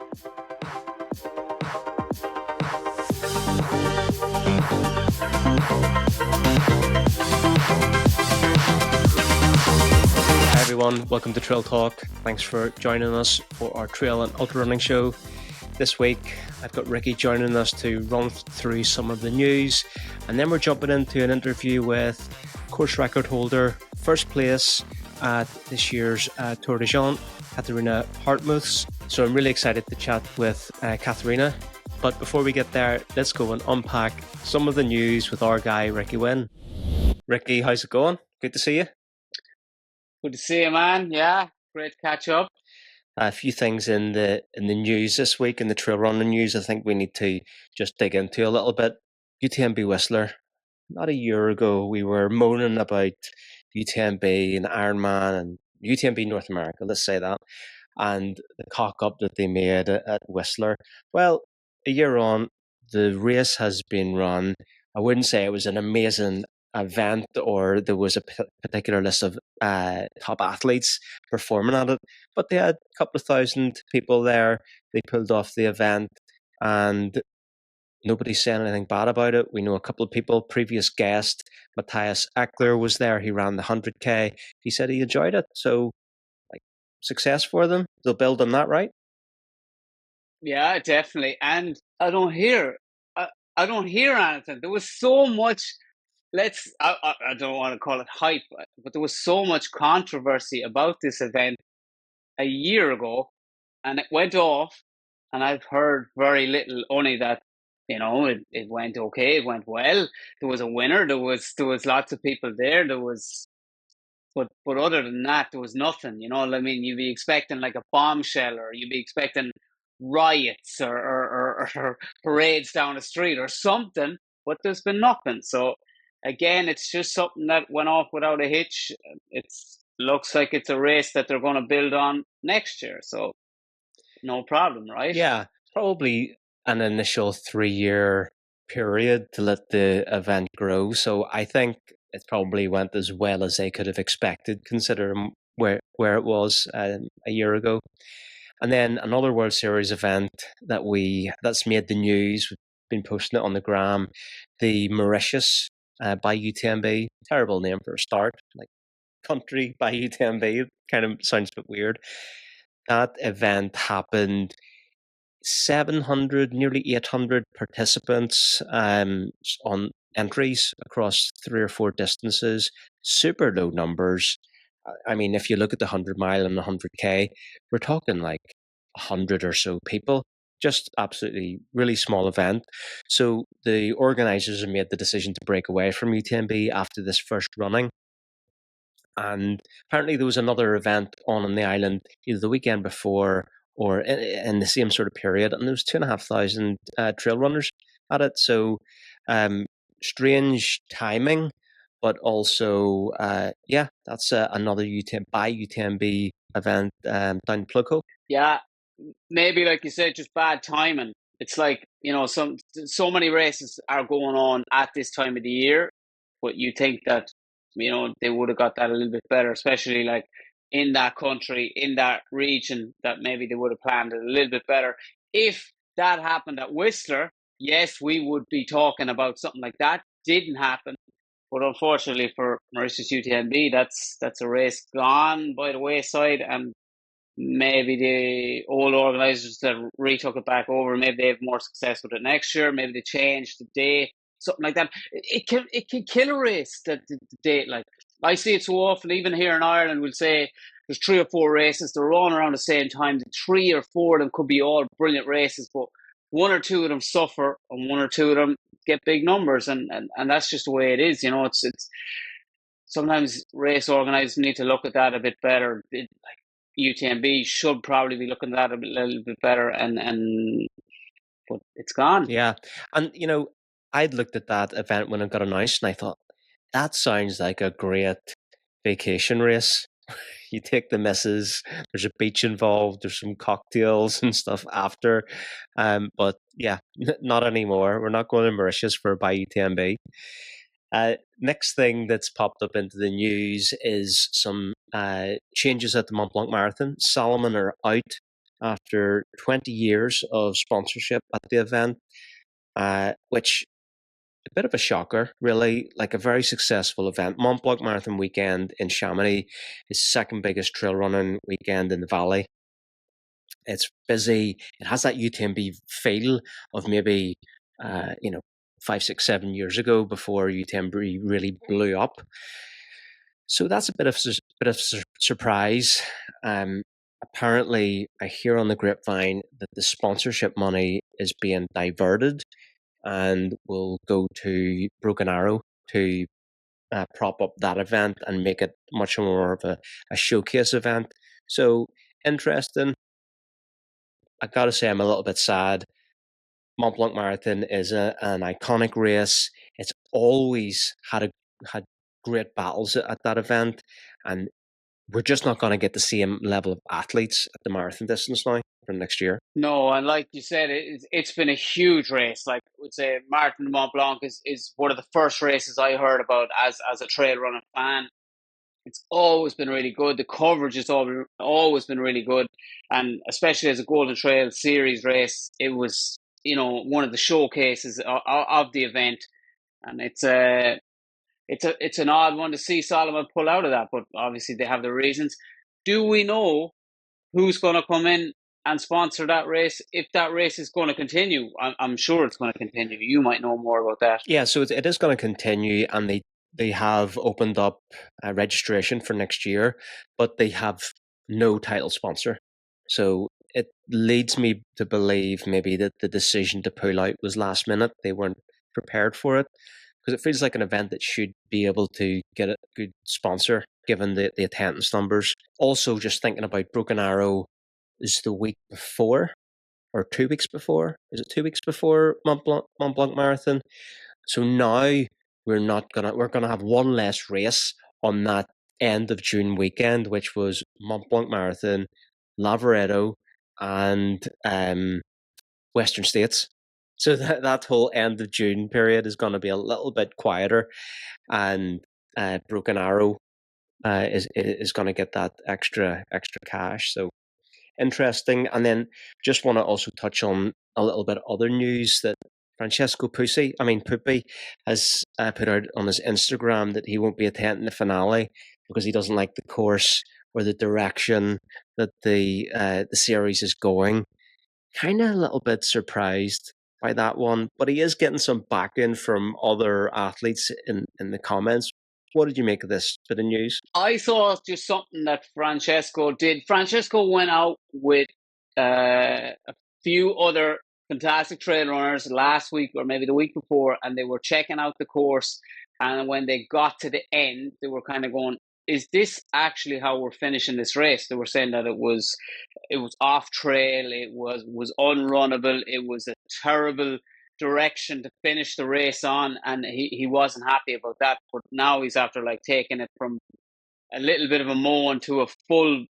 Hi everyone, welcome to Trail Talk. Thanks for joining us for our trail and ultra running show. This week I've got Ricki joining us to run through some of the news, and then we're jumping into an interview with course record holder, first place at this year's Tor Des Geants, Katharina Hartmuth. So I'm really excited to chat with Katharina. But before we get there, let's go and unpack some of the news with our guy Ricki Wynne. Ricki, how's it going? Good to see you. Good to see you, man. Yeah, great to catch up. A few things in the news this week, in the trail running news, I think we need to just dig into a little bit. UTMB Whistler. Not a year ago, we were moaning about UTMB and Ironman and UTMB North America, let's say that, and the cock-up that they made at Whistler. Well, a year on, the race has been run. I wouldn't say it was an amazing event or there was a particular list of top athletes performing at it, but they had a couple of thousand people there. They pulled off the event and nobody's saying anything bad about it. We know a couple of people. Previous guest Matthias Eckler was there. He ran the 100k. He said he enjoyed it. So, like, success for them. They'll build on that, right? Yeah, definitely. And I don't hear anything. There was so much. I don't want to call it hype, but there was so much controversy about this event a year ago, and it went off. And I've heard very little, only that it went okay, it went well. There was a winner. There was lots of people there. But other than that, there was nothing. You know what I mean? You'd be expecting like a bombshell, or you'd be expecting riots or parades down the street or something. But there's been nothing. So again, it's just something that went off without a hitch. It looks like it's a race that they're going to build on next year. So no problem, right? Yeah, probably an initial 3-year period to let the event grow. So I think it probably went as well as they could have expected, considering where it was a year ago. And then another World Series event that's made the news. We've been posting it on the gram. The Mauritius by UTMB. Terrible name for a start. Like country by UTMB. It kind of sounds a bit weird. That event happened. 700, nearly 800 participants on entries across 3 or 4 distances. Super low numbers. I mean, if you look at the 100 mile and the 100k, we're talking like 100 or so people. Just absolutely really small event. So the organizers have made the decision to break away from UTMB after this first running. And apparently there was another event on the island either the weekend before or in the same sort of period, and there was 2,500 trail runners at it. So strange timing, but also that's another UTMB event down in Plughoek. Yeah, maybe like you said, just bad timing. It's like, so many races are going on at this time of the year, but you think that they would have got that a little bit better, especially like in that country, in that region, that maybe they would have planned it a little bit better. If that happened at Whistler, yes, we would be talking about something like that. Didn't happen. But unfortunately for Mauritius UTMB, that's a race gone by the wayside, and maybe the old organisers that retook it back over, maybe they have more success with it next year. Maybe they change the date, something like that. It can kill a race, the date. Like, I see it so often, even here in Ireland, we'll say there's 3 or 4 races, they're all around the same time. The 3 or 4 of them could be all brilliant races, but 1 or 2 of them suffer and 1 or 2 of them get big numbers, and that's just the way it is. It's sometimes race organisers need to look at that a bit better. UTMB should probably be looking at that a little bit better, but it's gone. Yeah, and I'd looked at that event when it got announced, and I thought that sounds like a great vacation race. You take the missus, there's a beach involved, there's some cocktails and stuff after. But yeah, not anymore. We're not going to Mauritius for by UTMB. Next thing that's popped up into the news is some changes at the Mont Blanc Marathon. Salomon are out after 20 years of sponsorship at the event, which a bit of a shocker, really, like a very successful event. Mont Blanc Marathon weekend in Chamonix is second biggest trail running weekend in the valley. It's busy. It has that UTMB feel of maybe, 5, 6, 7 years ago before UTMB really blew up. So that's a bit of surprise. Apparently, I hear on the grapevine that the sponsorship money is being diverted and will go to Broken Arrow to prop up that event and make it much more of a showcase event. So interesting. I gotta say, I'm a little bit sad. Mont Blanc Marathon is an iconic race. It's always had great battles at that event, and we're just not going to get the same level of athletes at the marathon distance now for next year. No, and like you said, it's been a huge race. Like I would say, Marathon de Mont Blanc is one of the first races I heard about as a trail running fan. It's always been really good. The coverage has always been really good, and especially as a Golden Trail Series race, it was one of the showcases of the event, and it's an odd one to see Solomon pull out of that, but obviously they have their reasons. Do we know who's going to come in and sponsor that race if that race is going to continue? I'm sure it's going to continue. You might know more about that. Yeah, so it is going to continue, and they have opened up registration for next year, but they have no title sponsor. So it leads me to believe maybe that the decision to pull out was last minute. They weren't prepared for it, because it feels like an event that should be able to get a good sponsor given the attendance numbers. Also, just thinking about Broken Arrow is the week before or 2 weeks before. Is it 2 weeks before Mont Blanc Marathon? So now we're gonna have one less race on that end of June weekend, which was Mont Blanc Marathon, Lavaredo, and Western States. So that whole end of June period is going to be a little bit quieter, and Broken Arrow is going to get that extra cash. So interesting. And then just want to also touch on a little bit of other news that Francesco Puppi has put out on his Instagram that he won't be attending the finale because he doesn't like the course or the direction that the series is going. Kind of a little bit surprised by that one, but he is getting some backing from other athletes in the comments. What did you make of this bit of news? I saw just something that Francesco did. Francesco went out with a few other fantastic trail runners last week or maybe the week before, and they were checking out the course. And when they got to the end, they were kind of going, "Is this actually how we're finishing this race?" They were saying that it was off trail, it was unrunnable, it was a terrible direction to finish the race on, and he wasn't happy about that. But now he's after like taking it from a little bit of a moan to a full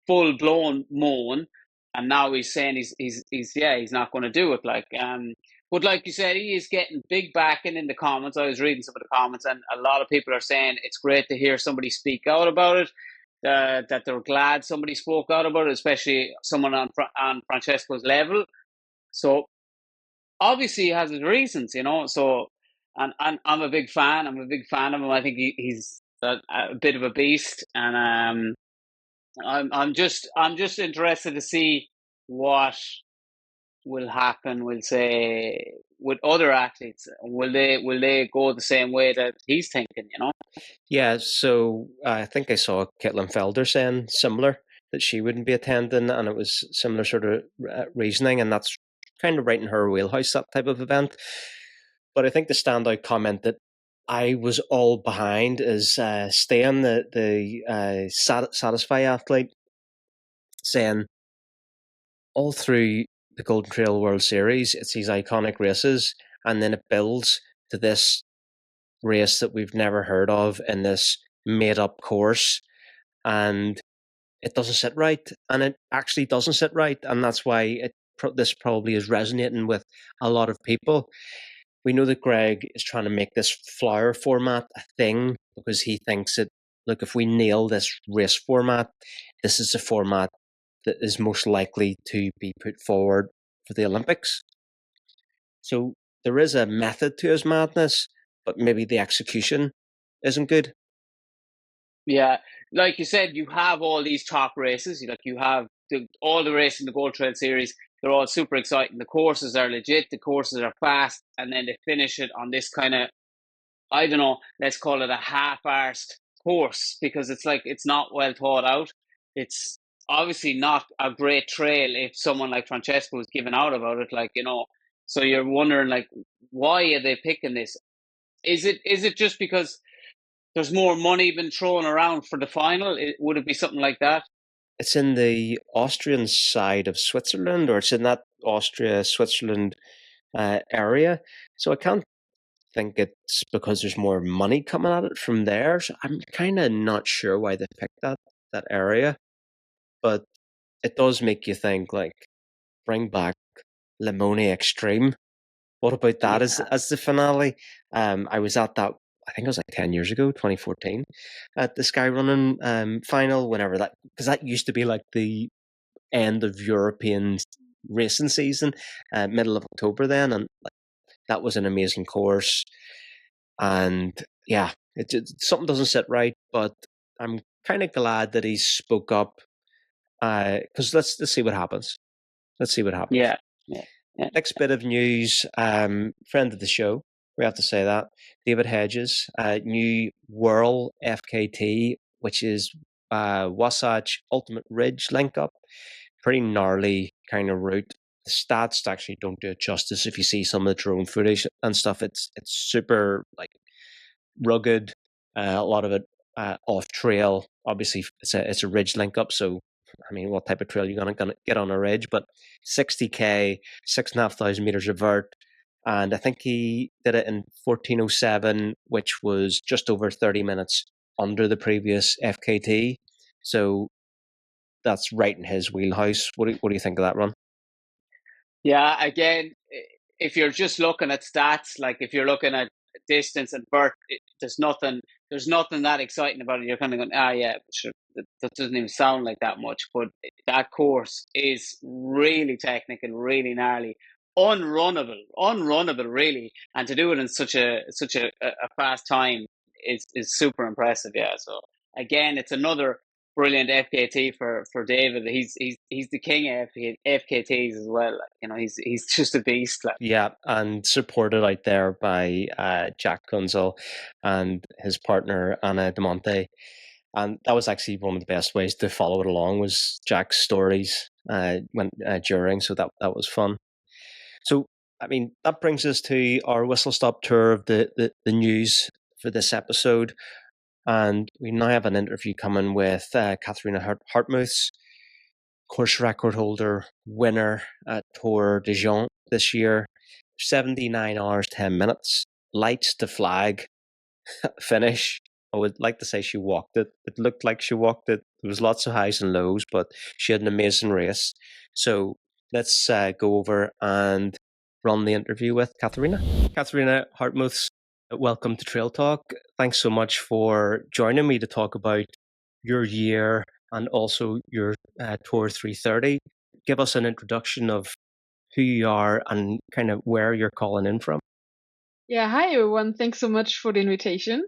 blown moan, and now he's saying he's not going to do it. But like you said, he is getting big backing in the comments. I was reading some of the comments, and a lot of people are saying it's great to hear somebody speak out about it. That they're glad somebody spoke out about it, especially someone on Francesco's level. So obviously he has his reasons, So, and I'm a big fan. I'm a big fan of him. I think he's a bit of a beast, and I'm just interested to see what will happen. We'll say with other athletes, will they go the same way that he's thinking? Yeah, so I think I saw Caitlin Felder saying similar that she wouldn't be attending, and it was similar sort of reasoning, and that's kind of right in her wheelhouse, that type of event. But I think the standout comment that I was all behind is Stan, the Satisfy athlete, saying all through the Golden Trail World Series, it's these iconic races, and then it builds to this race that we've never heard of in this made up course, and it doesn't sit right, and it actually doesn't sit right, and that's why this probably is resonating with a lot of people. We know that Greg is trying to make this flower format a thing because he thinks that, look, if we nail this race format, this is the format that is most likely to be put forward for the Olympics. So there is a method to his madness, but maybe the execution isn't good. Yeah, like you said, you have all these top races. You have all the races in the Gold Trail Series. They're all super exciting. The courses are legit. The courses are fast, and then they finish it on this kind of, I don't know, let's call it a half-arsed course, because it's not well thought out. It's obviously not a great trail if someone like Francesco is giving out about it, So you're wondering, why are they picking this? Is it just because there's more money been thrown around for the final? Would it be something like that? It's in the Austrian side of Switzerland, or it's in that Austria-Switzerland area. So I can't think it's because there's more money coming at it from there. So I'm kind of not sure why they picked that area, but it does make you think, like, bring back Limone Extreme. What about that Yeah. as the finale? I was at that. I think it was like 10 years ago, 2014, at the Skyrunning final. Whenever that, because that used to be like the end of European racing season, middle of October then, and like, that was an amazing course. And yeah, something doesn't sit right, but I'm kind of glad that he spoke up, because let's see what happens. Let's see what happens. Yeah. Yeah. Yeah. Next bit of news, friend of the show, we have to say that, David Hedges, new Whirl FKT, which is Wasatch Ultimate Ridge link up. Pretty gnarly kind of route. The stats actually don't do it justice. If you see some of the drone footage and stuff, it's super like rugged. A lot of it off trail. Obviously, it's a ridge link up, so I mean, what type of trail are you gonna get on a ridge? But 60K, 6,500 meters of vert, and I think he did it in 14:07, which was just over 30 minutes under the previous FKT. So that's right in his wheelhouse. What do you think of that run? Yeah, again, if you're just looking at stats, like if you're looking at distance and vert, there's nothing that exciting about it. You're kind of going, yeah, sure, that doesn't even sound like that much. But that course is really technical, really gnarly, unrunnable, really. And to do it in such a fast time is super impressive. Yeah. So again, it's another brilliant FKT for David. He's the king of FKTs as well. He's just a beast. Yeah, and supported out there by Jack Kunzel and his partner Anna De Monte. And that was actually one of the best ways to follow it along, was Jack's stories during, so that was fun. So, I mean, that brings us to our whistle-stop tour of the news for this episode. And we now have an interview coming with Katharina Hartmuth, course record holder, winner at Tor Des Geants this year. 79 hours, 10 minutes, lights to flag finish. I would like to say she walked it. It looked like she walked it. There was lots of highs and lows, but she had an amazing race. So let's go over and run the interview with Katharina. Katharina Hartmuth, welcome to Trail Talk. Thanks so much for joining me to talk about your year and also your Tor 330. Give us an introduction of who you are and kind of where you're calling in from. Yeah, hi everyone. Thanks so much for the invitation.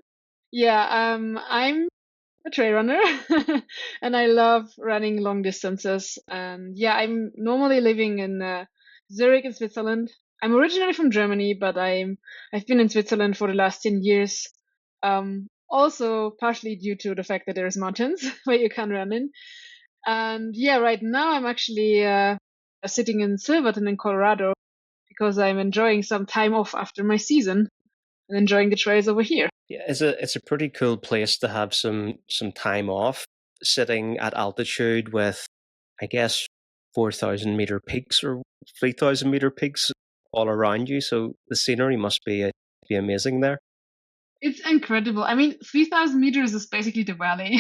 Yeah, I'm a trail runner and I love running long distances. And yeah, I'm normally living in Zurich in Switzerland. I'm originally from Germany, but I've been in Switzerland for the last 10 years. Also partially due to the fact that there's mountains where you can run in. And yeah, right now I'm actually sitting in Silverton in Colorado because I'm enjoying some time off after my season and enjoying the trails over here. Yeah, it's a pretty cool place to have some time off, sitting at altitude with, I guess, 4,000 meter peaks or 3,000 meter peaks all around you. So the scenery must be amazing there. It's incredible. I mean, 3,000 meters is basically the valley.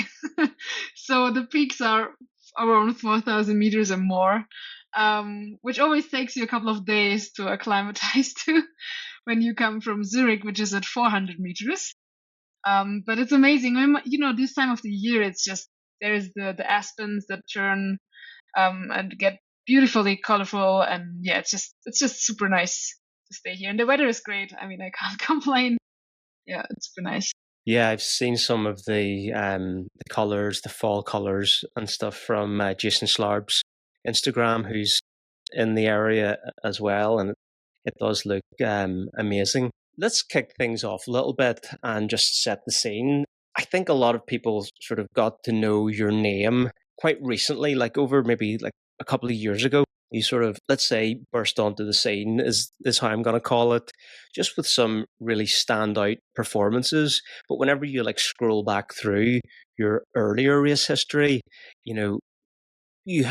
So the peaks are around 4,000 meters or more, which always takes you a couple of days to acclimatize to when you come from Zurich, which is at 400 meters. But it's amazing. This time of the year, it's just, there's the aspens that turn and get beautifully colorful. And yeah, it's just super nice to stay here. And the weather is great. I mean, I can't complain. Yeah, it's super nice. Yeah, I've seen some of the colors, the fall colors and stuff from Jason Slarb's Instagram, who's in the area as well, and it does look amazing. Let's kick things off a little bit and just set the scene. I think a lot of people sort of got to know your name quite recently, like over maybe like a couple of years ago. You sort of, let's say, burst onto the scene is how I'm going to call it, just with some really standout performances. But whenever you like scroll back through your earlier race history, you know, you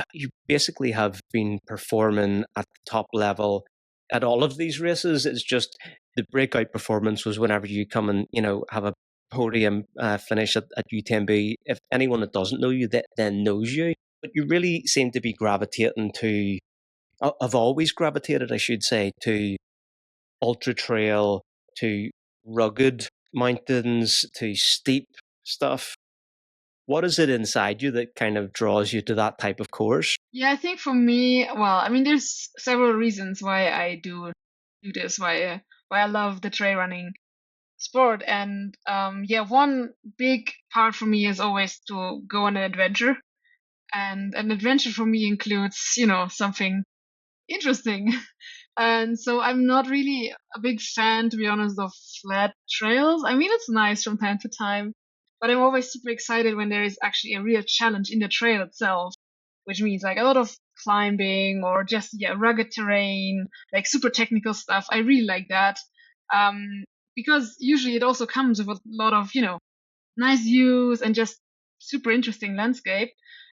basically have been performing at the top level at all of these races. It's just the breakout performance was whenever you come and have a podium finish at UTMB. If anyone that doesn't know you that then knows you, but you really seem to be gravitating to. I've always gravitated, I should say, to ultra trail, to rugged mountains, to steep stuff. What is it inside you that kind of draws you to that type of course? Yeah, I think for me, well, I mean, there's several reasons why I do this, why I love the trail running sport. And yeah, one big part for me is always to go on an adventure. And an adventure for me includes, something interesting. And so I'm not really a big fan, to be honest, of flat trails. I mean, it's nice from time to time, but I'm always super excited when there is actually a real challenge in the trail itself, which means like a lot of climbing or just, yeah, rugged terrain, like super technical stuff. I really like that. Because usually it also comes with a lot of, nice views and just super interesting landscape.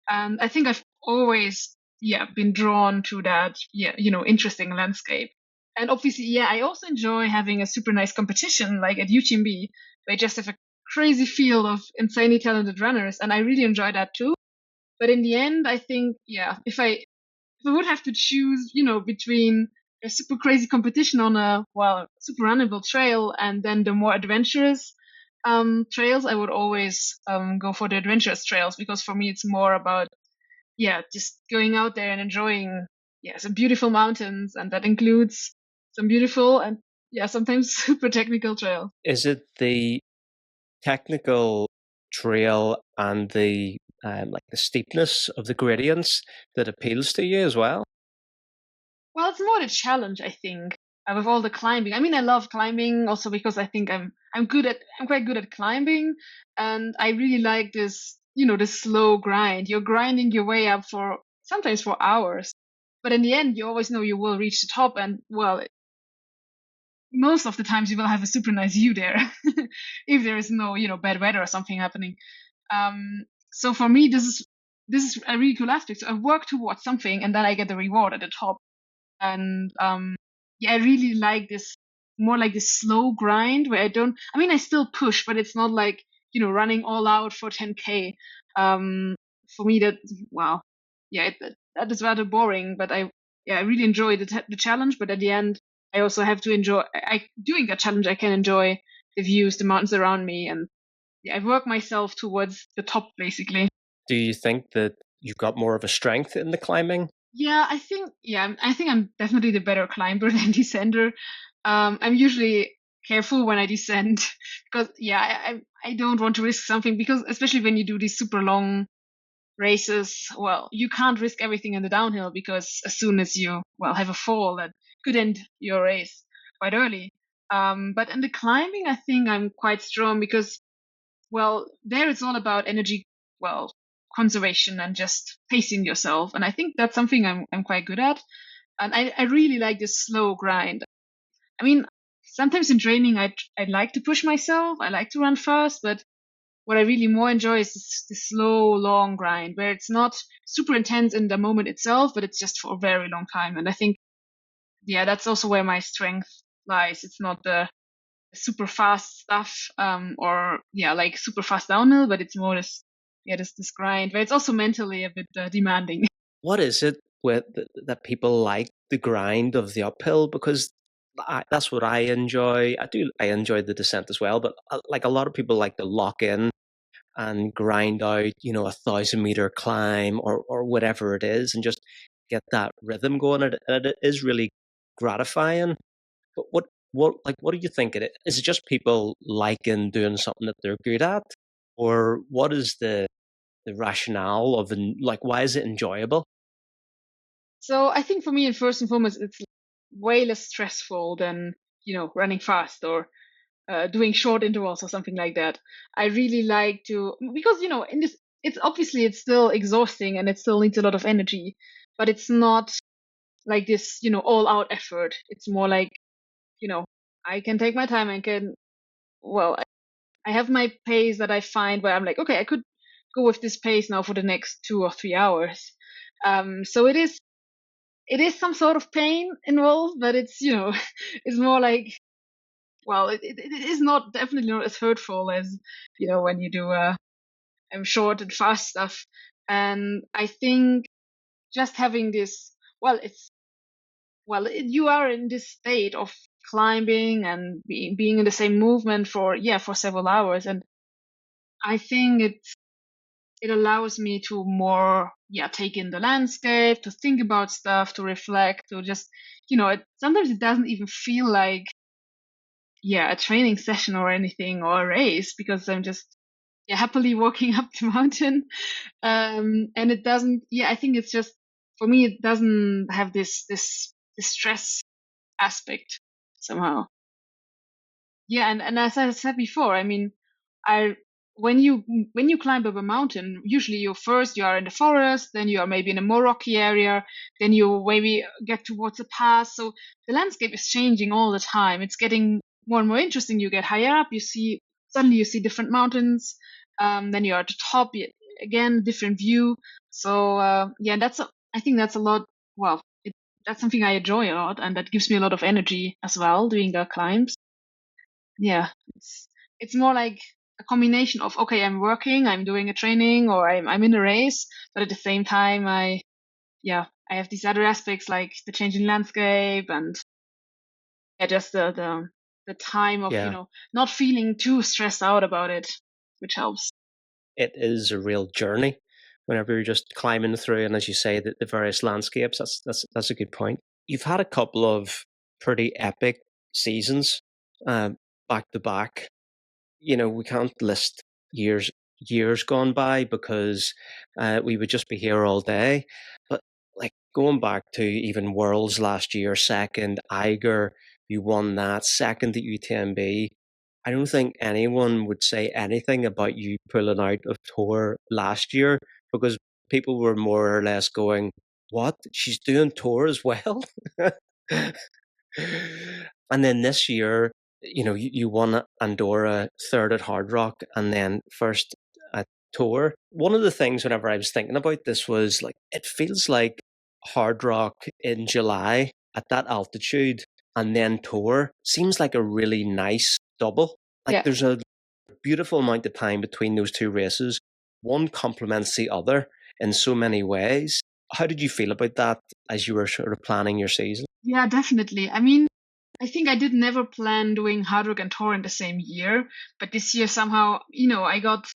And I think I've always, yeah, been drawn to that, yeah, interesting landscape. And obviously, yeah, I also enjoy having a super nice competition like at UTMB. They just have a crazy field of insanely talented runners, and I really enjoy that too. But in the end, I think, yeah, if I would have to choose, between a super crazy competition on a, well, super runnable trail and then the more adventurous trails, I would always go for the adventurous trails, because for me it's more about, yeah, just going out there and enjoying, yeah, some beautiful mountains, and that includes some beautiful and, yeah, sometimes super technical trails. Is it the technical trail and the like the steepness of the gradients that appeals to you as well? Well, it's more the challenge, I think, with all the climbing. I mean, I love climbing also because I think I'm quite good at climbing, and I really like this, this slow grind. You're grinding your way up for sometimes for hours, but in the end, you always know you will reach the top, and well, most of the times you will have a super nice view there, if there is no, bad weather or something happening. So for me, this is a really cool aspect. So I work towards something, and then I get the reward at the top. And yeah, I really like this, more like this slow grind where I mean, I still push, but it's not like, running all out for 10K. For me, that, wow, yeah, that is rather boring, but I really enjoy the challenge. But at the end, I also have to enjoy, doing that challenge, I can enjoy the views, the mountains around me. And yeah, I work myself towards the top, basically. Do you think that you've got more of a strength in the climbing? Yeah, I think I'm definitely the better climber than descender. I'm usually careful when I descend because, yeah, I don't want to risk something, because especially when you do these super long races, well, you can't risk everything in the downhill, because as soon as you, well, have a fall, that could end your race quite early. But in the climbing, I think I'm quite strong because, well, there it's all about energy, well, conservation and just pacing yourself. And I think that's something I'm quite good at. And I really like this slow grind. I mean, sometimes in training, I like to push myself. I like to run fast, but what I really more enjoy is this slow, long grind where it's not super intense in the moment itself, but it's just for a very long time. And I think, yeah, that's also where my strength lies. It's not the super fast stuff, or, yeah, like super fast downhill, but it's more this, yeah, this grind where it's also mentally a bit demanding. What is it with that people like the grind of the uphill? Because that's what I enjoy. I enjoy the descent as well, but like a lot of people like to lock in and grind out, 1,000-meter climb or whatever it is, and just get that rhythm going. It is really gratifying. But what do you think it is? Is it just people liking doing something that they're good at, or what is the rationale of why is it enjoyable? So I think for me, and first and foremost, it's way less stressful than running fast or doing short intervals or something like that. I really like to, because in this, it's still exhausting and it still needs a lot of energy, but it's not like this all out effort. It's more like I can take my time and I have my pace that I find where I'm like, okay, I could go with this pace now for the next 2 or 3 hours. So it is some sort of pain involved, but it's it's more like, well, it is not definitely not as hurtful as when you do short and fast stuff. And I think just having this, you are in this state of climbing and being in the same movement for several hours, and I think it allows me to more take in the landscape, to think about stuff, to reflect, to just sometimes it doesn't even feel like a training session or anything or a race, because I'm just happily walking up the mountain. And it doesn't, I think it's just, for me, it doesn't have this stress aspect somehow. And as I said before, I mean, I when you climb up a mountain, usually you are in the forest, then you are maybe in a more rocky area, then you maybe get towards a pass. So the landscape is changing all the time. It's getting more and more interesting. You get higher up, suddenly you see different mountains. Then you're at the top, again, different view. So I think that's a lot. Well, that's something I enjoy a lot, and that gives me a lot of energy as well, doing the climbs. Yeah, it's more like a combination of, okay, I'm working, I'm doing a training, or I'm in a race, but at the same time I have these other aspects like the changing landscape and just the time of Yeah, not feeling too stressed out about it, which helps. it is a real journey whenever you're just climbing through, and as you say, the various landscapes. That's a good point. You've had a couple of pretty epic seasons, back to back. We can't list years gone by because we would just be here all day. But like going back to even Worlds last year, second Eiger, you won that, second at UTMB. I don't think anyone would say anything about you pulling out of Tour last year, because people were more or less going, "What? She's doing Tour as well?" And then this year, you won at Andorra, third at Hard Rock, and then first at Tour. One of the things whenever I was thinking about this was like, it feels like Hard Rock in July at that altitude and then Tour seems like a really nice double. Like Yeah. there's a beautiful amount of time between those two races. One complements the other in so many ways. How did you feel about that as you were sort of planning your season? Yeah, definitely. I mean, I think I did never plan doing Hard Rock and Tour in the same year, but this year somehow, I got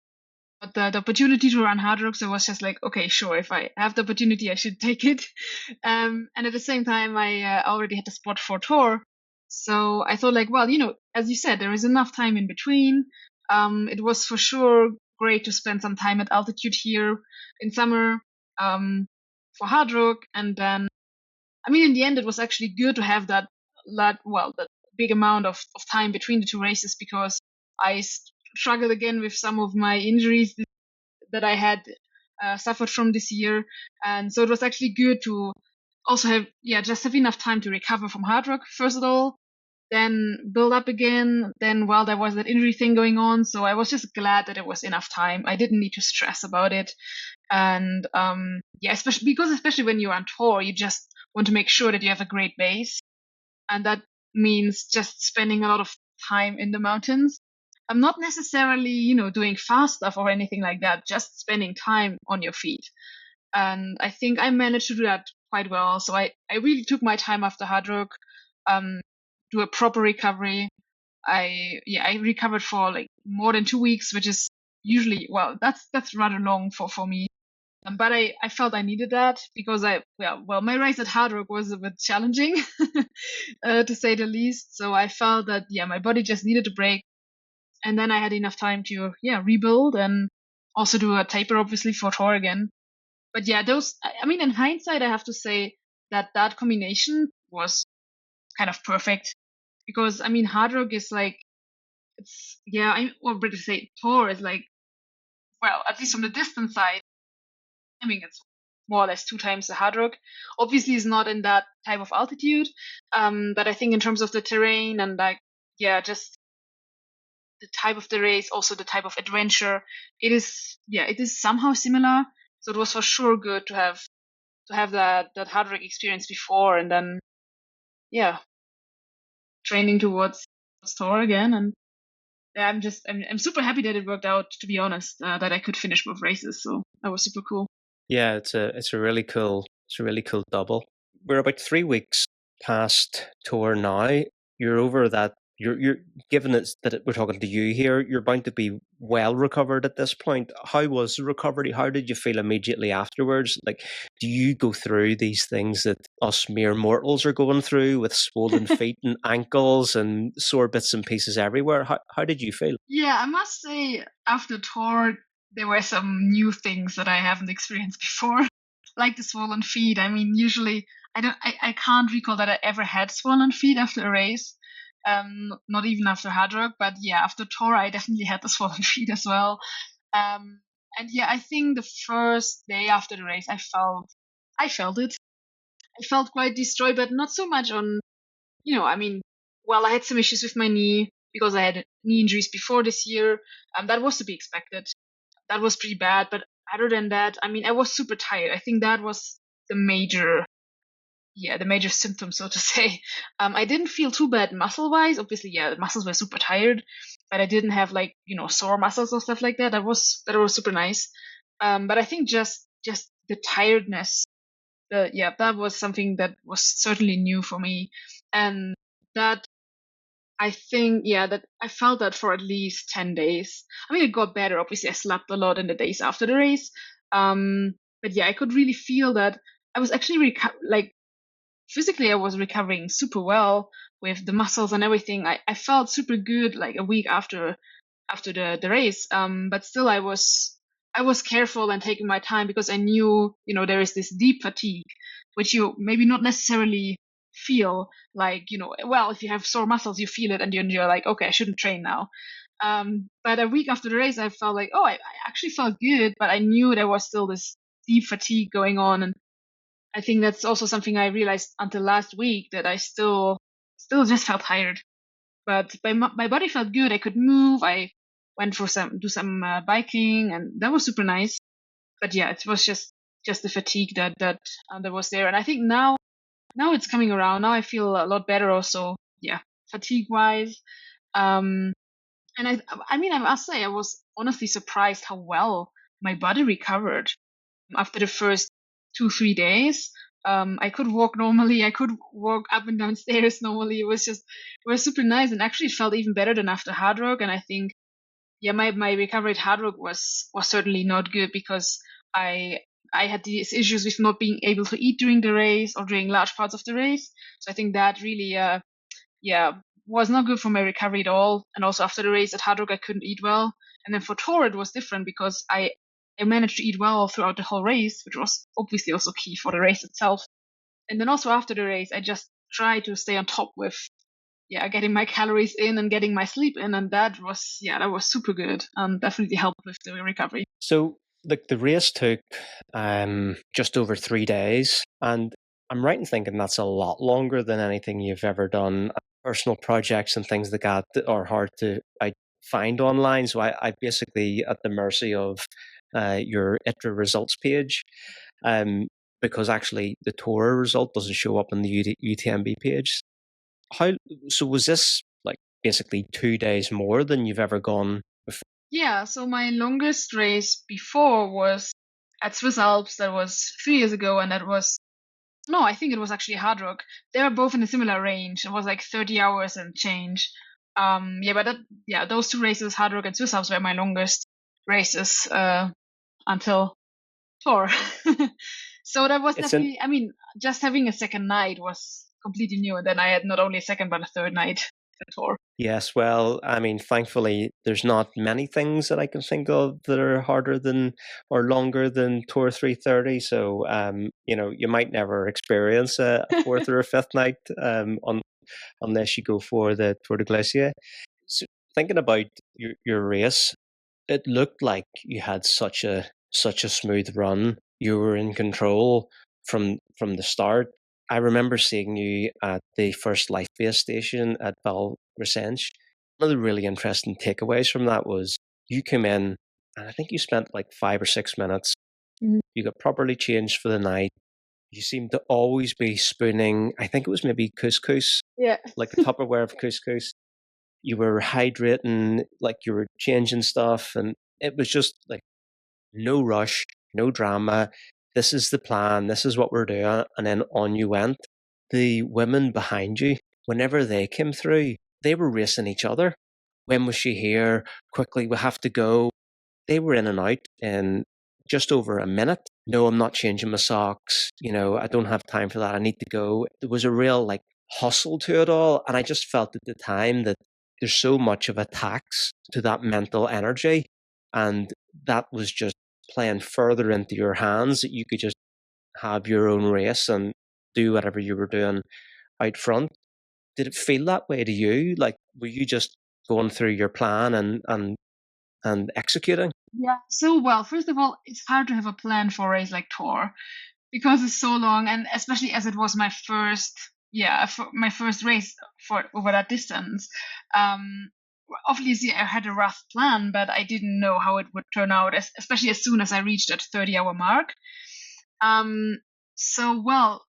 the opportunity to run Hard Rock, so I was just like, okay, sure, if I have the opportunity, I should take it. And at the same time, I already had a spot for Tour, so I thought like, well, as you said, there is enough time in between. It was for sure great to spend some time at altitude here in summer for Hard Rock, and then, I mean, in the end, it was actually good to have that big amount of time between the two races, because I struggled again with some of my injuries that I had suffered from this year. And so it was actually good to also have enough time to recover from Hard Rock, first of all, then build up again. Then, well, there was that injury thing going on. So I was just glad that it was enough time. I didn't need to stress about it. And especially when you're on tour, you just want to make sure that you have a great base. And that means just spending a lot of time in the mountains. I'm not necessarily, doing fast stuff or anything like that, just spending time on your feet. And I think I managed to do that quite well. So I really took my time after Hard Rock, do a proper recovery. I recovered for like more than 2 weeks, which is, usually, well, that's rather long for me. But I felt I needed that because my race at Hard Rock was a bit challenging, to say the least. So I felt that, my body just needed a break. And then I had enough time to, rebuild and also do a taper, obviously, for Tor again. But in hindsight, I have to say that combination was kind of perfect because, Hard Rock is like, or better say, Tor is like, well, at least from the distance side, it's more or less 2 times the Hard Rock. Obviously, it's not in that type of altitude, but I think in terms of the terrain and just the type of the race, also the type of adventure, it is somehow similar. So it was for sure good to have that Hard Rock experience before, and then training towards Tor again. And I'm super happy that it worked out, to be honest, that I could finish both races. So that was super cool. Yeah, it's a really cool double. We're about 3 weeks past Tor now. You're over that. You're given it that we're talking to you here. You're bound to be well recovered at this point. How was the recovery? How did you feel immediately afterwards? Like, do you go through these things that us mere mortals are going through with swollen feet and ankles and sore bits and pieces everywhere? How did you feel? Yeah, I must say after Tor, there were some new things that I haven't experienced before, like the swollen feet. Usually I can't recall that I ever had swollen feet after a race. Not even after Hard Rock, but after Tor, I definitely had the swollen feet as well. And I think the first day after the race, I felt it. I felt quite destroyed, but not so much on, I had some issues with my knee because I had knee injuries before this year. That was to be expected. That was pretty bad. But other than that, I was super tired. I think that was the major symptom, so to say. I didn't feel too bad muscle wise. Obviously, the muscles were super tired, but I didn't have sore muscles or stuff like that. That was super nice. But I think just the tiredness, that was something that was certainly new for me. And that I think, that I felt that for at least 10 days. It got better. Obviously, I slept a lot in the days after the race. But I could really feel that I was actually physically, I was recovering super well with the muscles and everything. I felt super good like a week after the race. But still, I was careful and taking my time because I knew, there is this deep fatigue, which you maybe not necessarily feel if you have sore muscles, you feel it and you're like, okay, I shouldn't train now. But a week after the race, I felt like, I actually felt good, but I knew there was still this deep fatigue going on. And I think that's also something I realized until last week, that I still just felt tired. But my body felt good. I could move. I went for some biking, and that was super nice. But it was just the fatigue that was there. And I think now it's coming around. Now I feel a lot better also. Fatigue wise. And I must say I was honestly surprised how well my body recovered after the first 2-3 days. I could walk normally. I could walk up and down stairs normally. It was super nice, and actually it felt even better than after Hard Rock. And I think, my recovery at Hard Rock was certainly not good because I had these issues with not being able to eat during the race or during large parts of the race. So I think that really, was not good for my recovery at all. And also after the race at Hard Rock, I couldn't eat well. And then for Tor, it was different because I managed to eat well throughout the whole race, which was obviously also key for the race itself. And then also after the race, I just tried to stay on top with, getting my calories in and getting my sleep in. And that was super good. Definitely helped with the recovery. So the race took just over 3 days, and I'm right in thinking that's a lot longer than anything you've ever done. Personal projects and things like that are hard to find online, so I basically at the mercy of your ITRA results page, because actually the Tor result doesn't show up on the UTMB page. So was this like basically 2 days more than you've ever gone before? Yeah, so my longest race before was at Swiss Alps. That was 3 years ago, and that was, no, I think it was actually Hard Rock. They were both in a similar range. It was like 30 hours and change. Those 2 races, Hard Rock and Swiss Alps, were my longest. races until Tor. So that was It's an definitely, I mean, just having a second night was completely new. And then I had not only a second, but a third night at Tor. Yes, well, I mean, thankfully, there's not many things that I can think of that are harder than or longer than Tour 330. So, you might never experience a fourth or a fifth night unless you go for the Tour de Glacier. So, thinking about your race, it looked like you had such a smooth run. You were in control from the start. I remember seeing you at the first life base station at Val Resenche. One of the really interesting takeaways from that was you came in and I think you spent like 5 or 6 minutes. Mhm. You got properly changed for the night. You seemed to always be spooning, I think it was maybe couscous, Yeah. like a Tupperware of couscous. You were hydrating, like you were changing stuff, and it was just like no rush, no drama. This is the plan. This is what we're doing. And then on you went. The women behind you, whenever they came through, they were racing each other. When was she here? Quickly, we have to go. They were in and out in just over a minute. No, I'm not changing my socks. I don't have time for that. I need to go. There was a real like hustle to it all. And I just felt at the time that there's so much of a tax to that mental energy. And that was just playing further into your hands that you could just have your own race and do whatever you were doing out front. Did it feel that way to you? Like, were you just going through your plan and executing? Yeah. So, well, first of all, it's hard to have a plan for a race like Tor because it's so long, and especially as it was my first, my first race for over that distance. Um, Obviously, I had a rough plan, but I didn't know how it would turn out, especially as soon as I reached that 30-hour mark. So, well,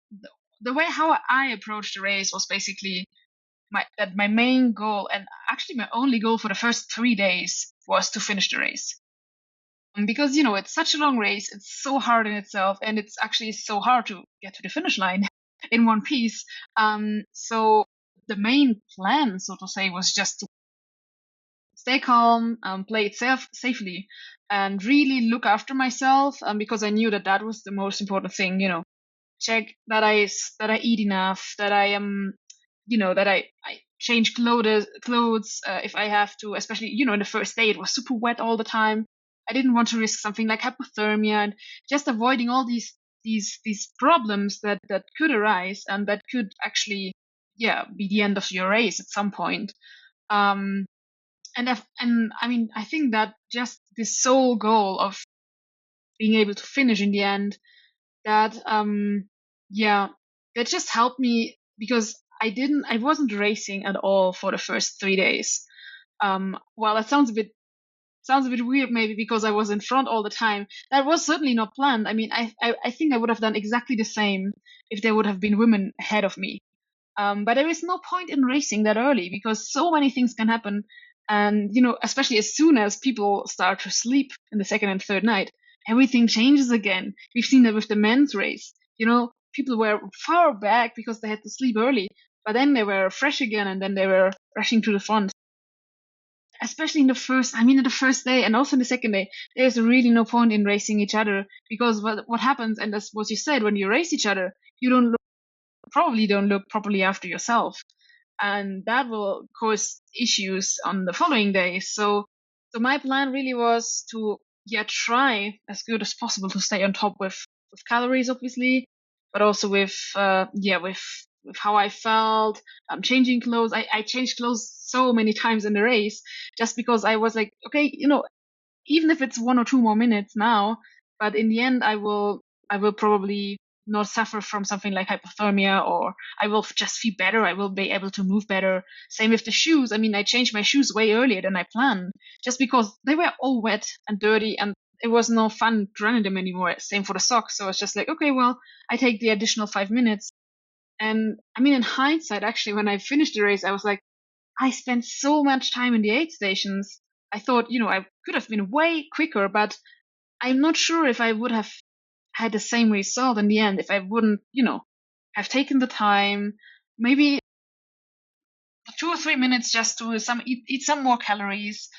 the way how I approached the race was basically my main goal, and actually my only goal for the first 3 days, was to finish the race. Because it's such a long race, it's so hard in itself, and it's actually so hard to get to the finish line in one piece. So the main plan, so to say, was just to stay calm, play it safely, and really look after myself. Because I knew that was the most important thing. Check that I eat enough, that I am, that I change clothes if I have to. Especially, in the first day, it was super wet all the time. I didn't want to risk something like hypothermia, and just avoiding all these problems that could arise and that could actually, be the end of your race at some point. Um, and I mean, I think that just this sole goal of being able to finish in the end, that yeah, that just helped me, because I wasn't racing at all for the first 3 days. Well, that sounds a bit weird, maybe because I was in front all the time. That was certainly not planned. I mean, I think I would have done exactly the same if there would have been women ahead of me. But there is no point in racing that early because so many things can happen. And, especially as soon as people start to sleep in the second and third night, everything changes again. We've seen that with the men's race. People were far back because they had to sleep early, but then they were fresh again and then they were rushing to the front. Especially in the first day and also in the second day, there's really no point in racing each other, because what happens, and that's what you said, when you race each other, you probably don't look properly after yourself, and that will cause issues on the following days. So my plan really was to try as good as possible to stay on top with calories, obviously, but also with with how I felt. Changing clothes, I changed clothes so many times in the race just because I was like, okay, even if it's 1 or 2 more minutes now, but in the end I will probably not suffer from something like hypothermia, or I will just feel better. I will be able to move better. Same with the shoes. I mean, I changed my shoes way earlier than I planned just because they were all wet and dirty and it was no fun running them anymore. Same for the socks. So it's just like, okay, well, I take the additional 5 minutes. And I mean, in hindsight, actually, when I finished the race, I was like, I spent so much time in the aid stations. I thought, I could have been way quicker, but I'm not sure if I would have had the same result in the end if I wouldn't, have taken the time, maybe 2 or 3 minutes just to eat some more calories.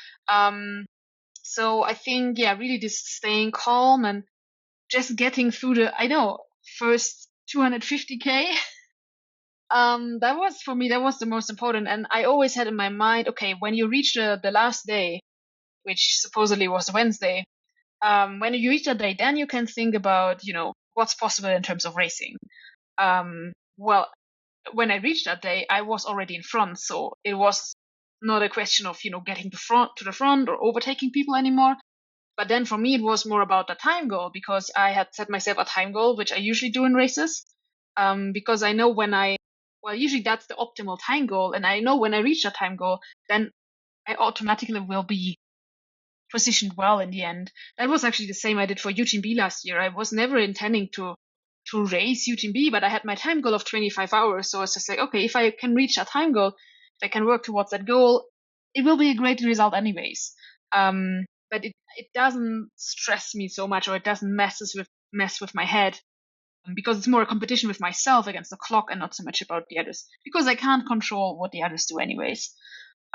So I think, yeah, really just staying calm and just getting through first 250K. That was, for me, that was the most important. And I always had in my mind, okay, when you reach the last day, which supposedly was Wednesday, when you reach that day, then you can think about, what's possible in terms of racing. Well, when I reached that day, I was already in front, so it was not a question of, getting to the front or overtaking people anymore. But then for me, it was more about the time goal, because I had set myself a time goal, which I usually do in races, because I know usually that's the optimal time goal. And I know when I reach that time goal, then I automatically will be positioned well in the end. That was actually the same I did for UTMB last year. I was never intending to race UTMB, but I had my time goal of 25 hours. So it's just like, okay, if I can reach that time goal, if I can work towards that goal, it will be a great result anyways. But it doesn't stress me so much, or it doesn't mess with my head, because it's more a competition with myself against the clock and not so much about the others, because I can't control what the others do anyways.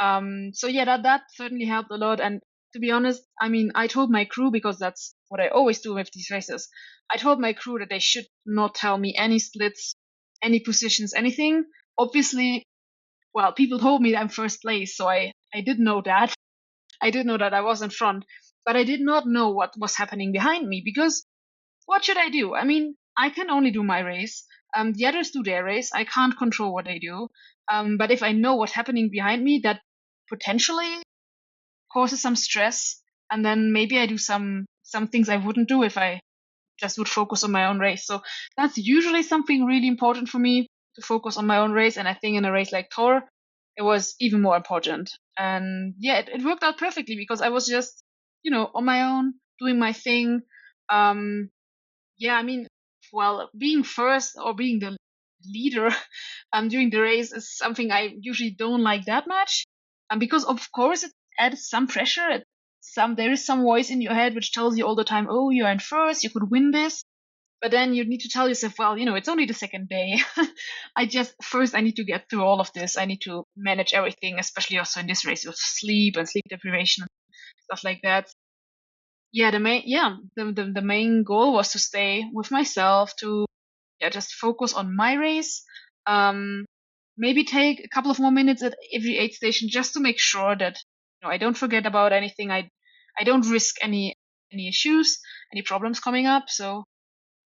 So yeah, that certainly helped a lot. And to be honest, I mean, I told my crew, because that's what I always do with these races. I told my crew that they should not tell me any splits, any positions, anything. Obviously, well, people told me that I'm first place, so I did know that. I did know that I was in front, but I did not know what was happening behind me, because what should I do? I mean, I can only do my race. The others do their race. I can't control what they do. But if I know what's happening behind me, that potentially causes some stress, and then maybe I do some things I wouldn't do if I just would focus on my own race. So that's usually something really important for me, to focus on my own race. And I think in a race like Tor, it was even more important. And yeah, it worked out perfectly, because I was just, on my own, doing my thing. Yeah, I mean, well, being first or being the leader during the race is something I usually don't like that much. Because of course it adds some pressure. There is some voice in your head which tells you all the time, oh, you're in first, you could win this. But then you need to tell yourself, well, it's only the second day. I need to get through all of this. I need to manage everything, especially also in this race with sleep and sleep deprivation, stuff like that. Yeah, the main goal was to stay with myself, to just focus on my race. Maybe take a couple of more minutes at every aid station, just to make sure that I don't forget about anything. I don't risk any issues, any problems coming up. So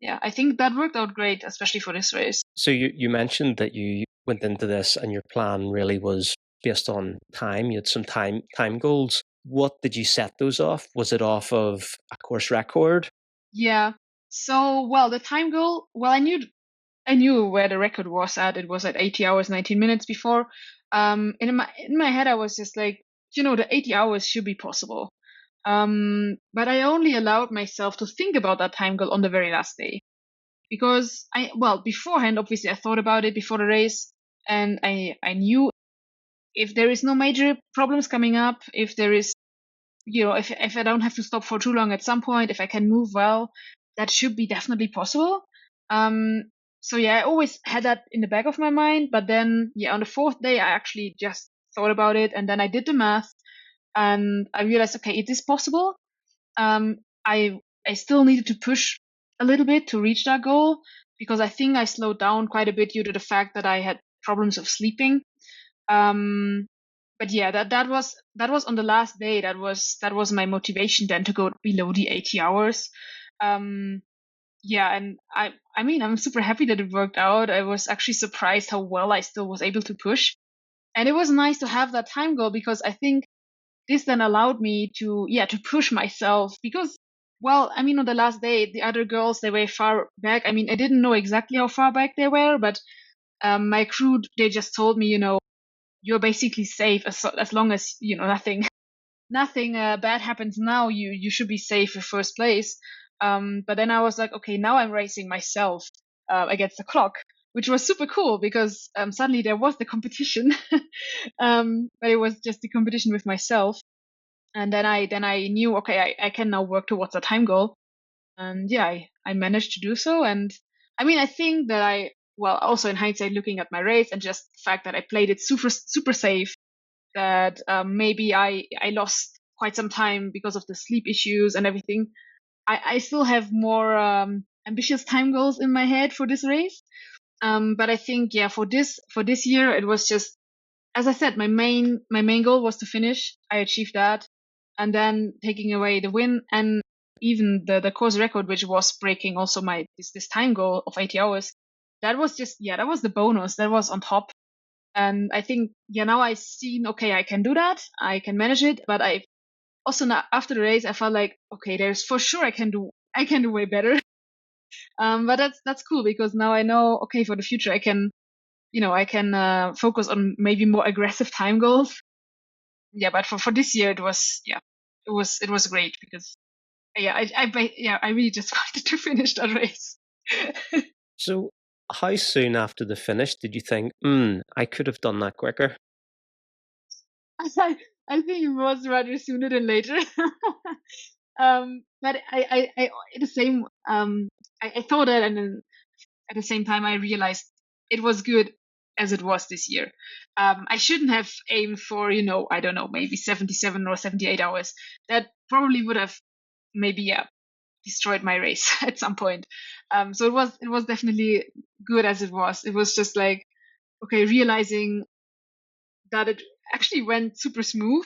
yeah, I think that worked out great, especially for this race. So you mentioned that you went into this and your plan really was based on time. You had some time goals. What did you set those off? Was it off of a course record? Yeah. So, well, the time goal, well, I knew where the record was at. It was at 80 hours, 19 minutes before. And in my head, I was just like, the 80 hours should be possible. But I only allowed myself to think about that time goal on the very last day, because beforehand, obviously, I thought about it before the race, and I knew if there is no major problems coming up, if there is, if I don't have to stop for too long at some point, if I can move well, that should be definitely possible. So yeah, I always had that in the back of my mind. But then, on the fourth day, I actually just thought about it, and then I did the math, and I realized, okay, it is possible. I still needed to push a little bit to reach that goal, because I think I slowed down quite a bit due to the fact that I had problems of sleeping. But yeah, that was on the last day. That was my motivation then to go below the 80 hours. Yeah, and I mean, I'm super happy that it worked out. I was actually surprised how well I still was able to push. And it was nice to have that time goal, because I think this then allowed me to push myself, because, well, I mean, on the last day, the other girls, they were far back. I mean, I didn't know exactly how far back they were, but my crew, they just told me, you're basically safe as long as, nothing bad happens now, you should be safe for first place. But then I was like, okay, now I'm racing myself against the clock, which was super cool, because suddenly there was the competition. But it was just the competition with myself. And then I knew, okay, I can now work towards a time goal. And yeah, I managed to do so. And I mean, I think that also in hindsight, looking at my race and just the fact that I played it super, super safe, that maybe I lost quite some time because of the sleep issues and everything, I still have more ambitious time goals in my head for this race. But I think, yeah, for this year, it was just, as I said, my main goal was to finish. I achieved that, and then taking away the win and even the course record, which was breaking also my this time goal of 80 hours. That was just, yeah, that was the bonus. That was on top. And I think, yeah, now I've seen, okay, I can do that. I can manage it. But I also, now, after the race, I felt like, okay, there's for sure I can do way better. But that's cool because now I know, okay, for the future, I can focus on maybe more aggressive time goals. Yeah, but for this year, it was great because I really just wanted to finish that race. So, how soon after the finish did you think, I could have done that quicker? I think it was rather sooner than later. But I the same I thought that, and then at the same time I realized it was good as it was this year. I shouldn't have aimed for, I don't know, maybe 77 or 78 hours. That probably would have maybe destroyed my race at some point. So it was definitely good as it was. It was just like, okay, realizing that it actually went super smooth.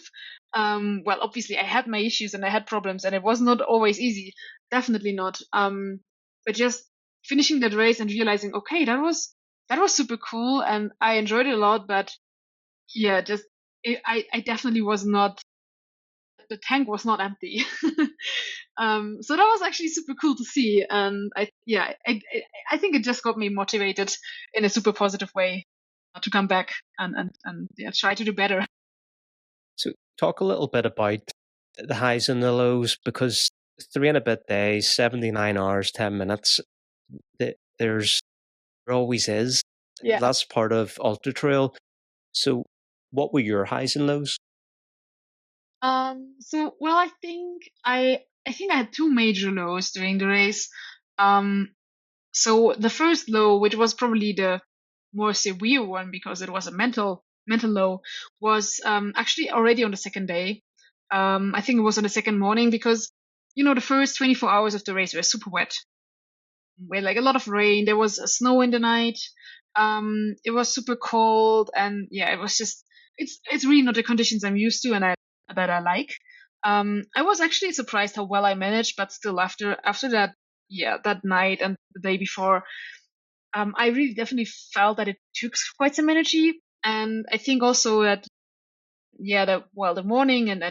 Well, obviously I had my issues and I had problems and it was not always easy. Definitely not. But just finishing that race and realizing, okay, that was super cool and I enjoyed it a lot. But yeah, I definitely was not, the tank was not empty. So that was actually super cool to see. And I think it just got me motivated in a super positive way to come back and try to do better. So, talk a little bit about the highs and the lows, because 3 and a bit days, 79 hours, 10 minutes, there always is. Yeah. That's part of Ultra Trail. So, what were your highs and lows? So, well, I think I had two major lows during the race. So the first low, which was probably the more severe one because it was a mental low, was actually already on the second day. I think it was on the second morning because, the first 24 hours of the race were super wet. With like a lot of rain. There was snow in the night. It was super cold, and yeah, it was just, it's really not the conditions I'm used to and that I like. I was actually surprised how well I managed, but still after that, that night and the day before, I really definitely felt that it took quite some energy. And I think also that, the morning and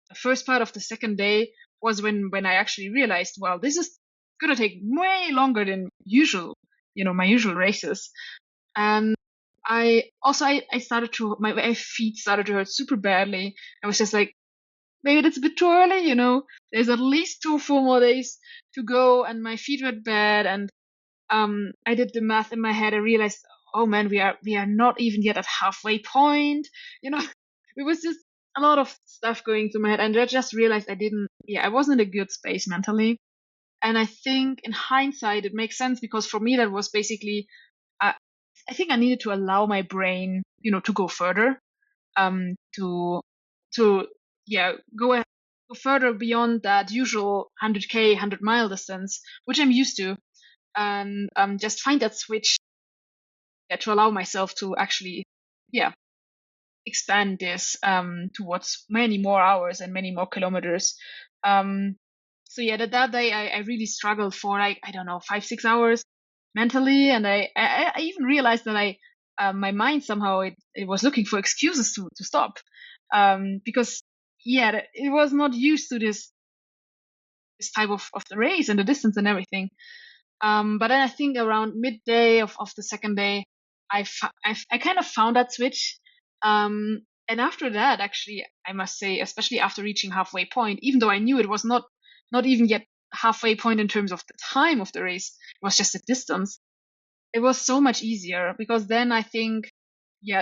the first part of the second day was when I actually realized, well, this is gonna take way longer than usual, my usual races. And I started to, my feet started to hurt super badly. I was just like, maybe that's a bit too early, there's at least 4 more days to go and my feet were bad. And I did the math in my head. I realized, oh man, we are not even yet at halfway point. It was just a lot of stuff going through my head, and I just realized I wasn't in a good space mentally. And I think in hindsight, it makes sense because for me that was basically, I think I needed to allow my brain, to go further, to go further beyond that usual 100K, 100-mile distance, which I'm used to. And just find that switch to allow myself to actually expand this towards many more hours and many more kilometers. So that day I really struggled for like, I don't know, 5-6 hours mentally, and I even realized that my mind somehow it was looking for excuses to stop, because it was not used to this type of the race and the distance and everything. But then I think around midday of the second day, I kind of found that switch. And after that, actually, I must say, especially after reaching halfway point, even though I knew it was not even yet halfway point in terms of the time of the race, it was just the distance. It was so much easier because then I think,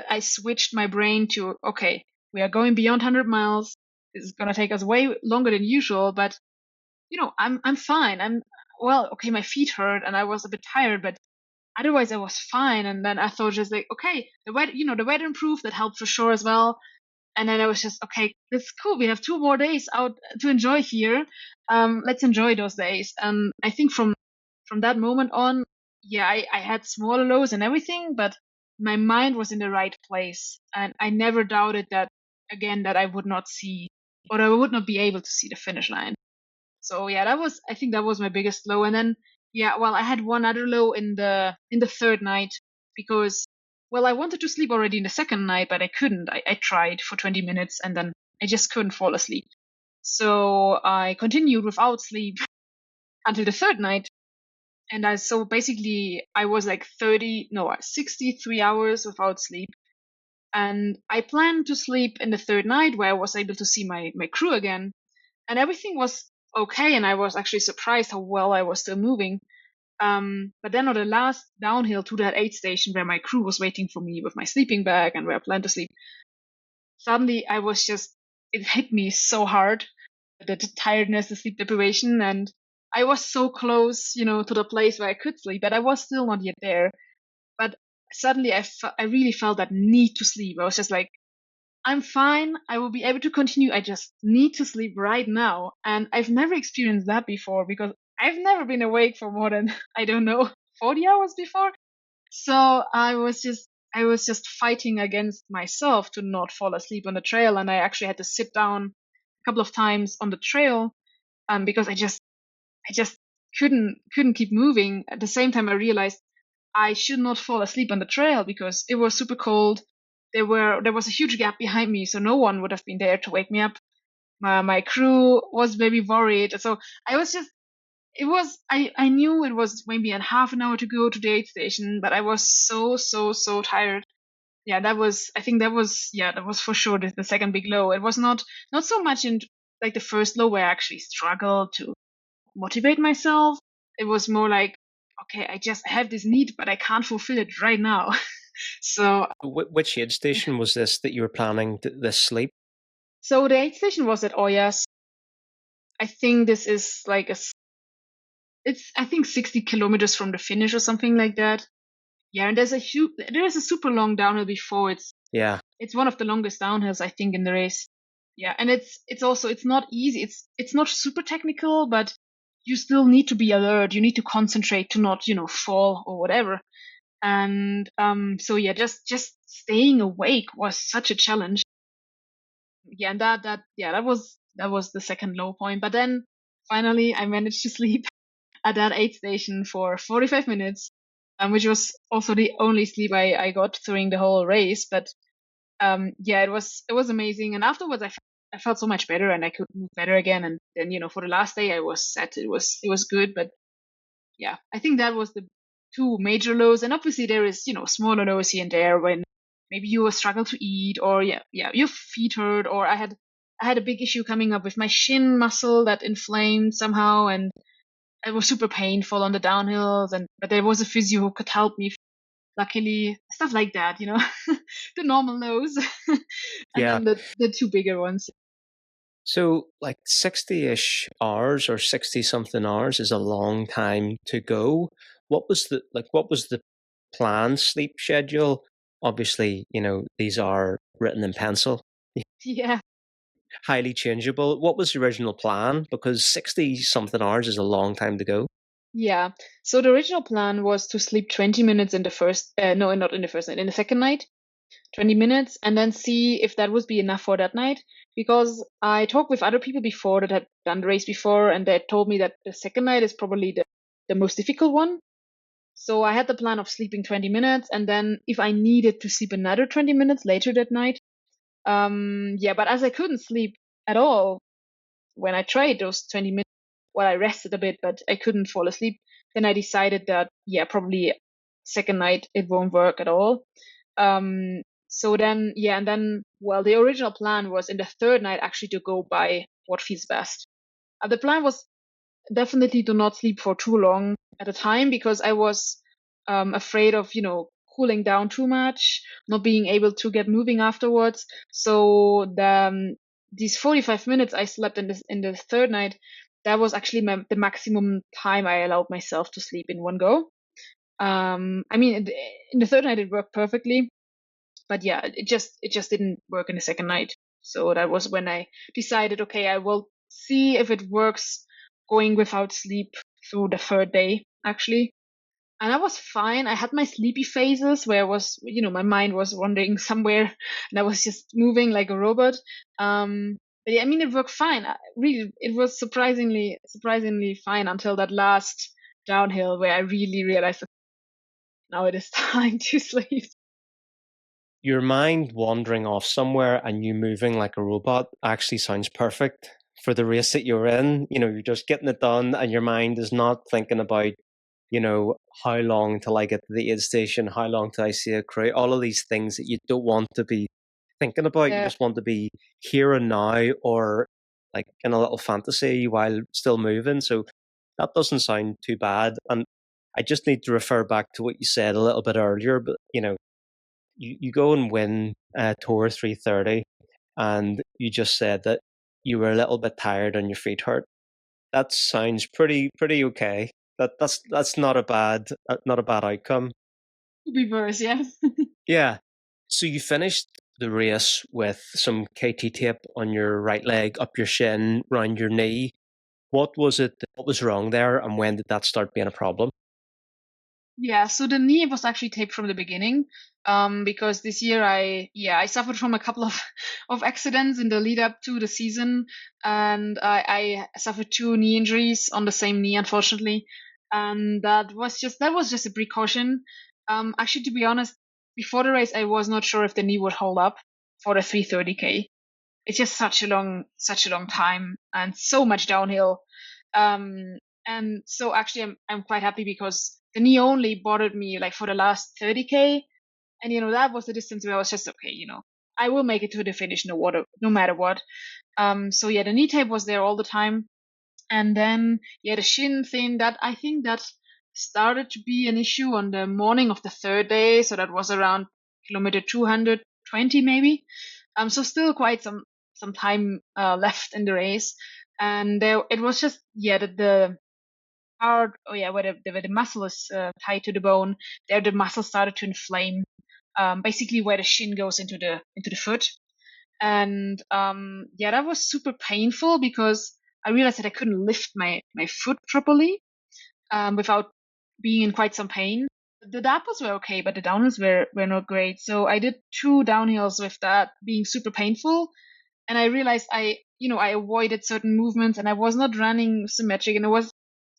I switched my brain to, okay, we are going beyond 100 miles. This is going to take us way longer than usual, but I'm fine. Okay, my feet hurt and I was a bit tired, but otherwise I was fine. And then I thought just like, okay, the weather improved. That helped for sure as well. And then I was just, okay, that's cool. We have 2 more days out to enjoy here. Let's enjoy those days. And I think from that moment on, yeah, I had smaller lows and everything, but my mind was in the right place. And I never doubted that, again, that I would not see, or I would not be able to see the finish line. So yeah, I think that was my biggest low. And then, yeah, well, I had one other low in the third night because, well, I wanted to sleep already in the second night, but I couldn't. I tried for 20 minutes and then I just couldn't fall asleep. So I continued without sleep until the third night. And so basically I was like 63 hours without sleep. And I planned to sleep in the third night where I was able to see my crew again. And everything was okay. And I was actually surprised how well I was still moving. But then on the last downhill to that aid station where my crew was waiting for me with my sleeping bag and where I planned to sleep, suddenly it hit me so hard, the tiredness, the sleep deprivation, and I was so close, to the place where I could sleep, but I was still not yet there. But suddenly I really felt that need to sleep. I was just like, I'm fine. I will be able to continue. I just need to sleep right now. And I've never experienced that before because I've never been awake for more than, I don't know, 40 hours before. So I was just fighting against myself to not fall asleep on the trail. And I actually had to sit down a couple of times on the trail, because I just couldn't keep moving. At the same time, I realized I should not fall asleep on the trail because it was super cold. There was a huge gap behind me, so no one would have been there to wake me up. My crew was maybe worried, so I was just. I knew it was maybe a half an hour to go to the aid station, but I was so tired. Yeah, I think that was for sure the second big low. It was not so much in like the first low where I actually struggled to motivate myself. It was more like, okay, I just have this need, but I can't fulfill it right now. So, Which aid station was this that you were planning this sleep? so the aid station was at Oyas. I think this is like it's I think 60 kilometers from the finish or something like that. Yeah, and there is a super long downhill before. It's one of the longest downhills I think in the race. Yeah, and it's not easy. It's not super technical, but you still need to be alert. You need to concentrate to not, fall or whatever. And so yeah, just staying awake was such a challenge. Yeah, and that was the second low point. But then finally I managed to sleep at that aid station for 45 minutes, which was also the only sleep I got during the whole race. But yeah, it was amazing. And afterwards I felt so much better and I could move better again. And then, for the last day I was set. It was good. But yeah, I think that was the two major lows. And obviously there is, smaller lows here and there when maybe you struggle to eat, or your feet hurt, or I had a big issue coming up with my shin muscle that inflamed somehow, and it was super painful on the downhills. But there was a physio who could help me. Luckily, stuff like that, the normal lows, and then the two bigger ones. So like 60-ish hours or 60 something hours is a long time to go. What was the planned sleep schedule? Obviously, these are written in pencil. Yeah. Highly changeable. What was the original plan? Because 60 something hours is a long time to go. Yeah. So the original plan was to sleep 20 minutes in the first, no, not in the first night, in the second night, 20 minutes, and then see if that would be enough for that night. Because I talked with other people before that had done the race before, and they told me that the second night is probably the most difficult one. So I had the plan of sleeping 20 minutes, and then if I needed to sleep another 20 minutes later that night. But as I couldn't sleep at all when I tried those 20 minutes, well, I rested a bit, but I couldn't fall asleep. Then I decided that, probably second night it won't work at all. So then, and then, well, the original plan was in the third night actually to go by what feels best. The plan was definitely to not sleep for too long at a time because I was afraid of, cooling down too much, not being able to get moving afterwards. So these 45 minutes I slept in the third night, that was actually the maximum time I allowed myself to sleep in one go. I mean, in the third night it worked perfectly, But yeah, it just didn't work in the second night. So that was when I decided, okay, I will see if it works going without sleep through the third day, actually. And I was fine. I had my sleepy phases where I was, my mind was wandering somewhere and I was just moving like a robot. But yeah, I mean, it worked fine. Really, it was surprisingly fine until that last downhill where I really realized, now it is time to sleep. Your mind wandering off somewhere and you moving like a robot actually sounds perfect for the race that you're in. You're just getting it done and your mind is not thinking about, how long till I get to the aid station, how long till I see a crew, all of these things that you don't want to be thinking about. You Yeah. just want to be here and now, or like in a little fantasy while still moving. So that doesn't sound too bad. And I just need to refer back to what you said a little bit earlier, but you go and win Tor 330, and you just said that you were a little bit tired and your feet hurt. That sounds pretty okay. That's not a bad outcome. Could be worse, yeah. Yeah. So you finished the race with some KT tape on your right leg, up your shin, round your knee. What was it? What was wrong there, and when did that start being a problem? Yeah, so the knee was actually taped from the beginning, because this year I suffered from a couple of of accidents in the lead up to the season, and I suffered 2 knee injuries on the same knee, unfortunately, and that was just a precaution. Actually, to be honest, before the race, I was not sure if the knee would hold up for the 330K. It's just such a long time and so much downhill. And so actually I'm quite happy because the knee only bothered me like for the last 30K. And that was the distance where I was just, okay, I will make it to the finish no matter what. So yeah, the knee tape was there all the time. And then, yeah, the shin thing, that I think that started to be an issue on the morning of the third day. So that was around kilometer 220 maybe. So still quite some time left in the race. And there, it was just, yeah, the part, where the muscle is tied to the bone, there the muscle started to inflame, basically where the shin goes into the foot. And yeah, that was super painful because I realized that I couldn't lift my foot properly without being in quite some pain. The uphills were okay, but the downhills were not great. So I did 2 downhills with that being super painful, and I realized I avoided certain movements and I was not running symmetric, and I was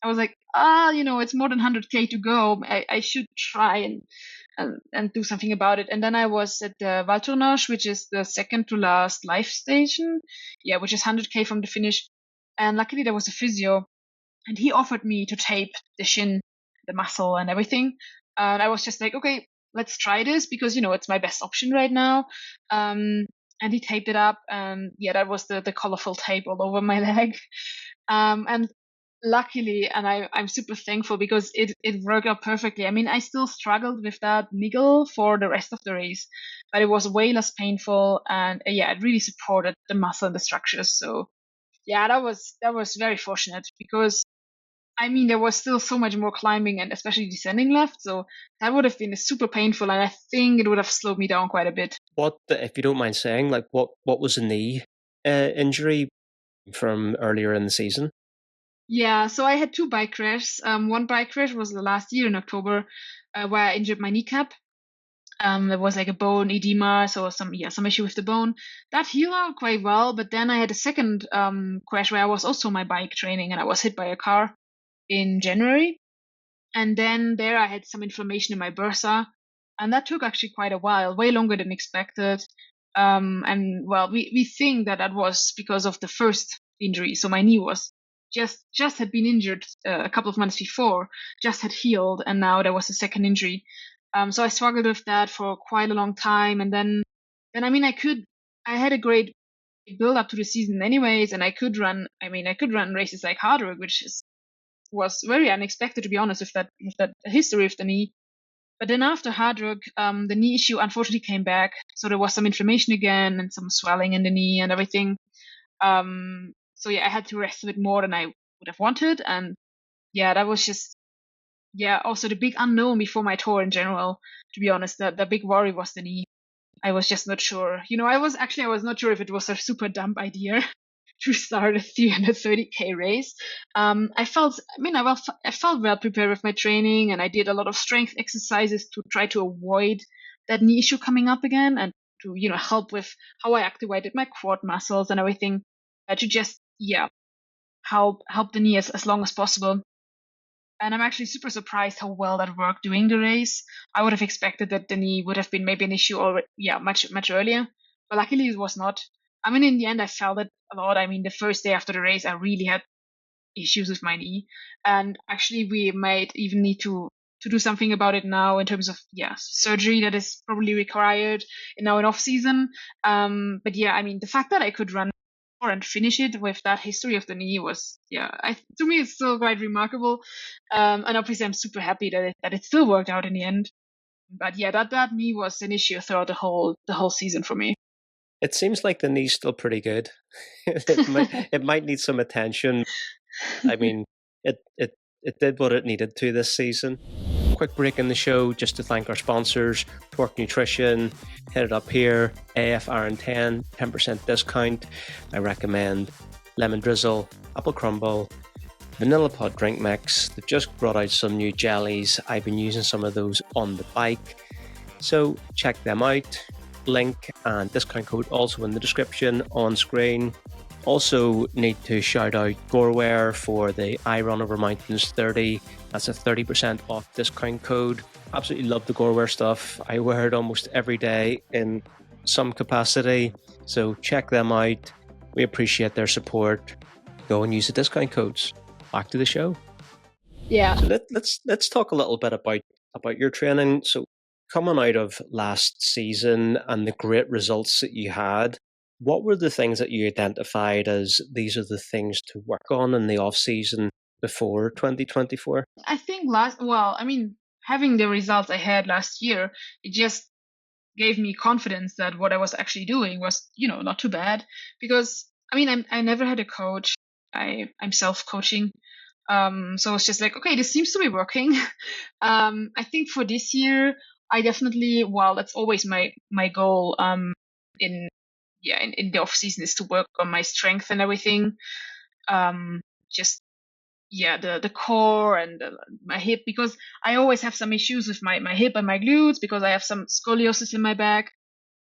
like, it's more than 100K to go. I should try and do something about it. And then I was at the Valtournage, which is the second to last life station, yeah, which is 100K from the finish. And luckily there was a physio, and he offered me to tape the shin, the muscle, and everything. And I was just like, okay, let's try this because it's my best option right now. And he taped it up, and yeah, that was the colorful tape all over my leg. And luckily, and I'm super thankful because it worked out perfectly. I mean, I still struggled with that niggle for the rest of the race, but it was way less painful, and yeah, it really supported the muscle and the structures. So yeah, that was very fortunate because I mean there was still so much more climbing and especially descending left, so that would have been super painful, and I think it would have slowed me down quite a bit. What, if you don't mind saying, like what was the knee injury from earlier in the season? Yeah, so I had 2 bike crashes. One bike crash was the last year in October, where I injured my kneecap. There was like a bone edema, so some issue with the bone. That healed out quite well, but then I had a second crash where I was also on my bike training and I was hit by a car in January. And then there I had some inflammation in my bursa, and that took actually quite a while, way longer than expected. And well, we think that was because of the first injury. So my knee was just had been injured a couple of months before, just had healed, and now there was a second injury. So I struggled with that for quite a long time, and then I mean I had a great build up to the season anyways, and I could run races like Hardrock, which was very unexpected, to be honest, with that history of the knee. But then after Hardrock, the knee issue unfortunately came back. So there was some inflammation again and some swelling in the knee and everything. So yeah, I had to rest a bit more than I would have wanted. And yeah, that was just, yeah, also the big unknown before my tour in general, to be honest. The big worry was the knee. I was just not sure. I was not sure if it was a super dumb idea to start a 330K race. I felt well prepared with my training, and I did a lot of strength exercises to try to avoid that knee issue coming up again, and to help with how I activated my quad muscles and everything, to just help the knee as long as possible. And I'm actually super surprised how well that worked during the race. I would have expected that the knee would have been maybe an issue already, much earlier. But luckily it was not. In the end, I felt it a lot. The first day after the race, I really had issues with my knee. And actually, we might even need to do something about it now in terms of, surgery that is probably required now in off season. But the fact that I could run and finish it with that history of the knee was, to me, it's still quite remarkable. And obviously I'm super happy that it still worked out in the end. But that knee was an issue throughout the whole season for me. It seems like the knee's still pretty good. It might need some attention. It did what it needed to this season. Quick break in the show just to thank our sponsors, TORQ Nutrition. Hit it up here, AFRN10, 10% discount. I recommend lemon drizzle, apple crumble, vanilla pod drink mix. They've just brought out some new jellies. I've been using some of those on the bike, so check them out. Link and discount code also in the description on screen. Also need to shout out GOREWEAR for the I Run Over Mountains 30. That's a 30% off discount code. Absolutely love the GOREWEAR stuff. I wear it almost every day in some capacity. So check them out. We appreciate their support. Go and use the discount codes. Back to the show. Yeah. So let's talk a little bit about your training. So coming out of last season and the great results that you had, what were the things that you identified as these are the things to work on in the off season before 2024? I think having the results I had last year, it just gave me confidence that what I was actually doing was, not too bad. Because I never had a coach. I'm self-coaching. So it's just like, okay, this seems to be working. I think for this year, I definitely, that's always my goal. In the off season is to work on my strength and everything. The core and my hip, because I always have some issues with my hip and my glutes because I have some scoliosis in my back.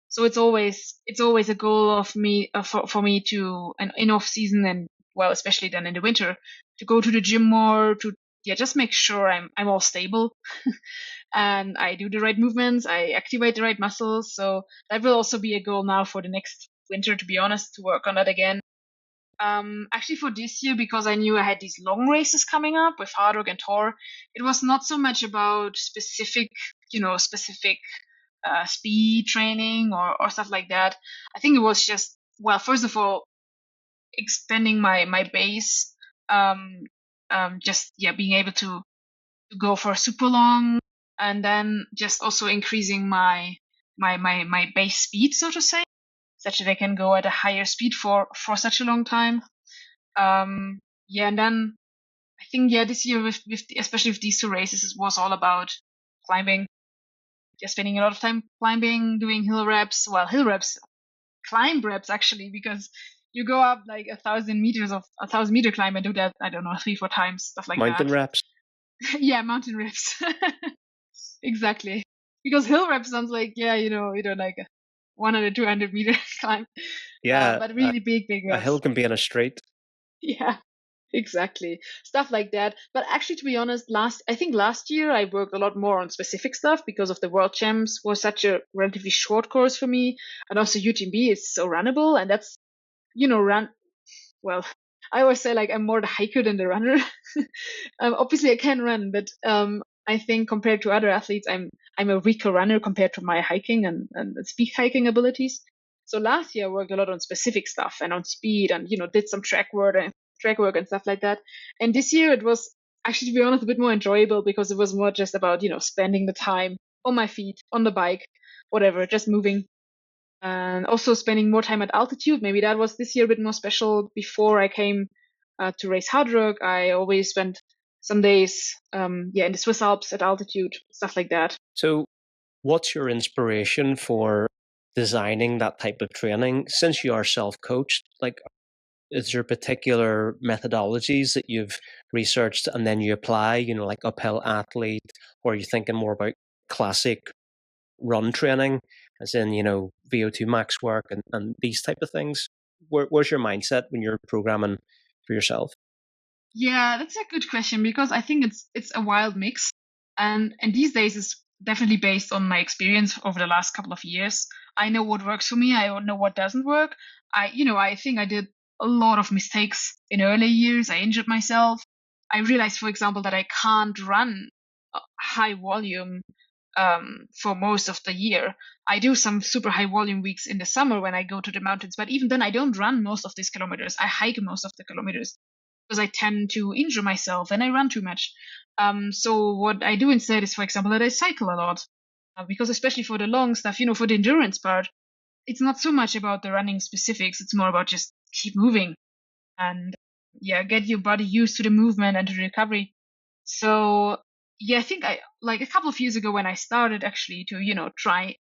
So it's always a goal of me for me to, and in off season and especially then in the winter, to go to the gym more, to just make sure I'm all stable and I do the right movements, I activate the right muscles. So that will also be a goal now for the next winter, to be honest, to work on that again. Actually for this year, because I knew I had these long races coming up with Hard Rock and Tor, it was not so much about specific speed training or stuff like that. I think it was just, first of all, expanding my base, being able to go for super long, and then just also increasing my base speed, so to say, such that I can go at a higher speed for such a long time. And then I think this year especially with these two races, it was all about climbing. Just spending a lot of time climbing, doing climb reps actually, because you go up like 1,000 meters of 1,000-meter climb and do that, I don't know, 3-4 times, stuff like Mountain that. reps. Yeah, mountain reps. Exactly. Because hill rep sounds like, like a 100, 200-meter climb. Yeah. But really big reps. A hill can be in a straight. Yeah. Exactly. Stuff like that. But actually, to be honest, I think last year I worked a lot more on specific stuff because of the World Champs was such a relatively short course for me. And also UTMB is so runnable. And that's, I always say like I'm more the hiker than the runner. Obviously I can run, but I think compared to other athletes, I'm a weaker runner compared to my hiking and speed hiking abilities. So last year I worked a lot on specific stuff and on speed and, did some track work and stuff like that. And this year it was actually, to be honest, a bit more enjoyable because it was more just about, spending the time on my feet, on the bike, whatever, just moving. And also spending more time at altitude. Maybe that was this year a bit more special. Before I came to race Hard Rock, I always spent some days in the Swiss Alps at altitude, stuff like that. So what's your inspiration for designing that type of training? Since you are self-coached, like, is there particular methodologies that you've researched and then you apply, like uphill athlete, or are you thinking more about classic run training, as in, VO2 max work and these type of things? Where's your mindset when you're programming for yourself? Yeah, that's a good question because I think it's a wild mix, and these days it's definitely based on my experience over the last couple of years. I know what works for me. I don't know what doesn't work. I think I did a lot of mistakes in early years. I injured myself. I realized, for example, that I can't run high volume for most of the year. I do some super high volume weeks in the summer when I go to the mountains, but even then I don't run most of these kilometers. I hike most of the kilometers because I tend to injure myself and I run too much. So what I do instead is, for example, that I cycle a lot because especially for the long stuff, for the endurance part, it's not so much about the running specifics. It's more about just keep moving and get your body used to the movement and to the recovery. So I think I like a couple of years ago when I started actually to, try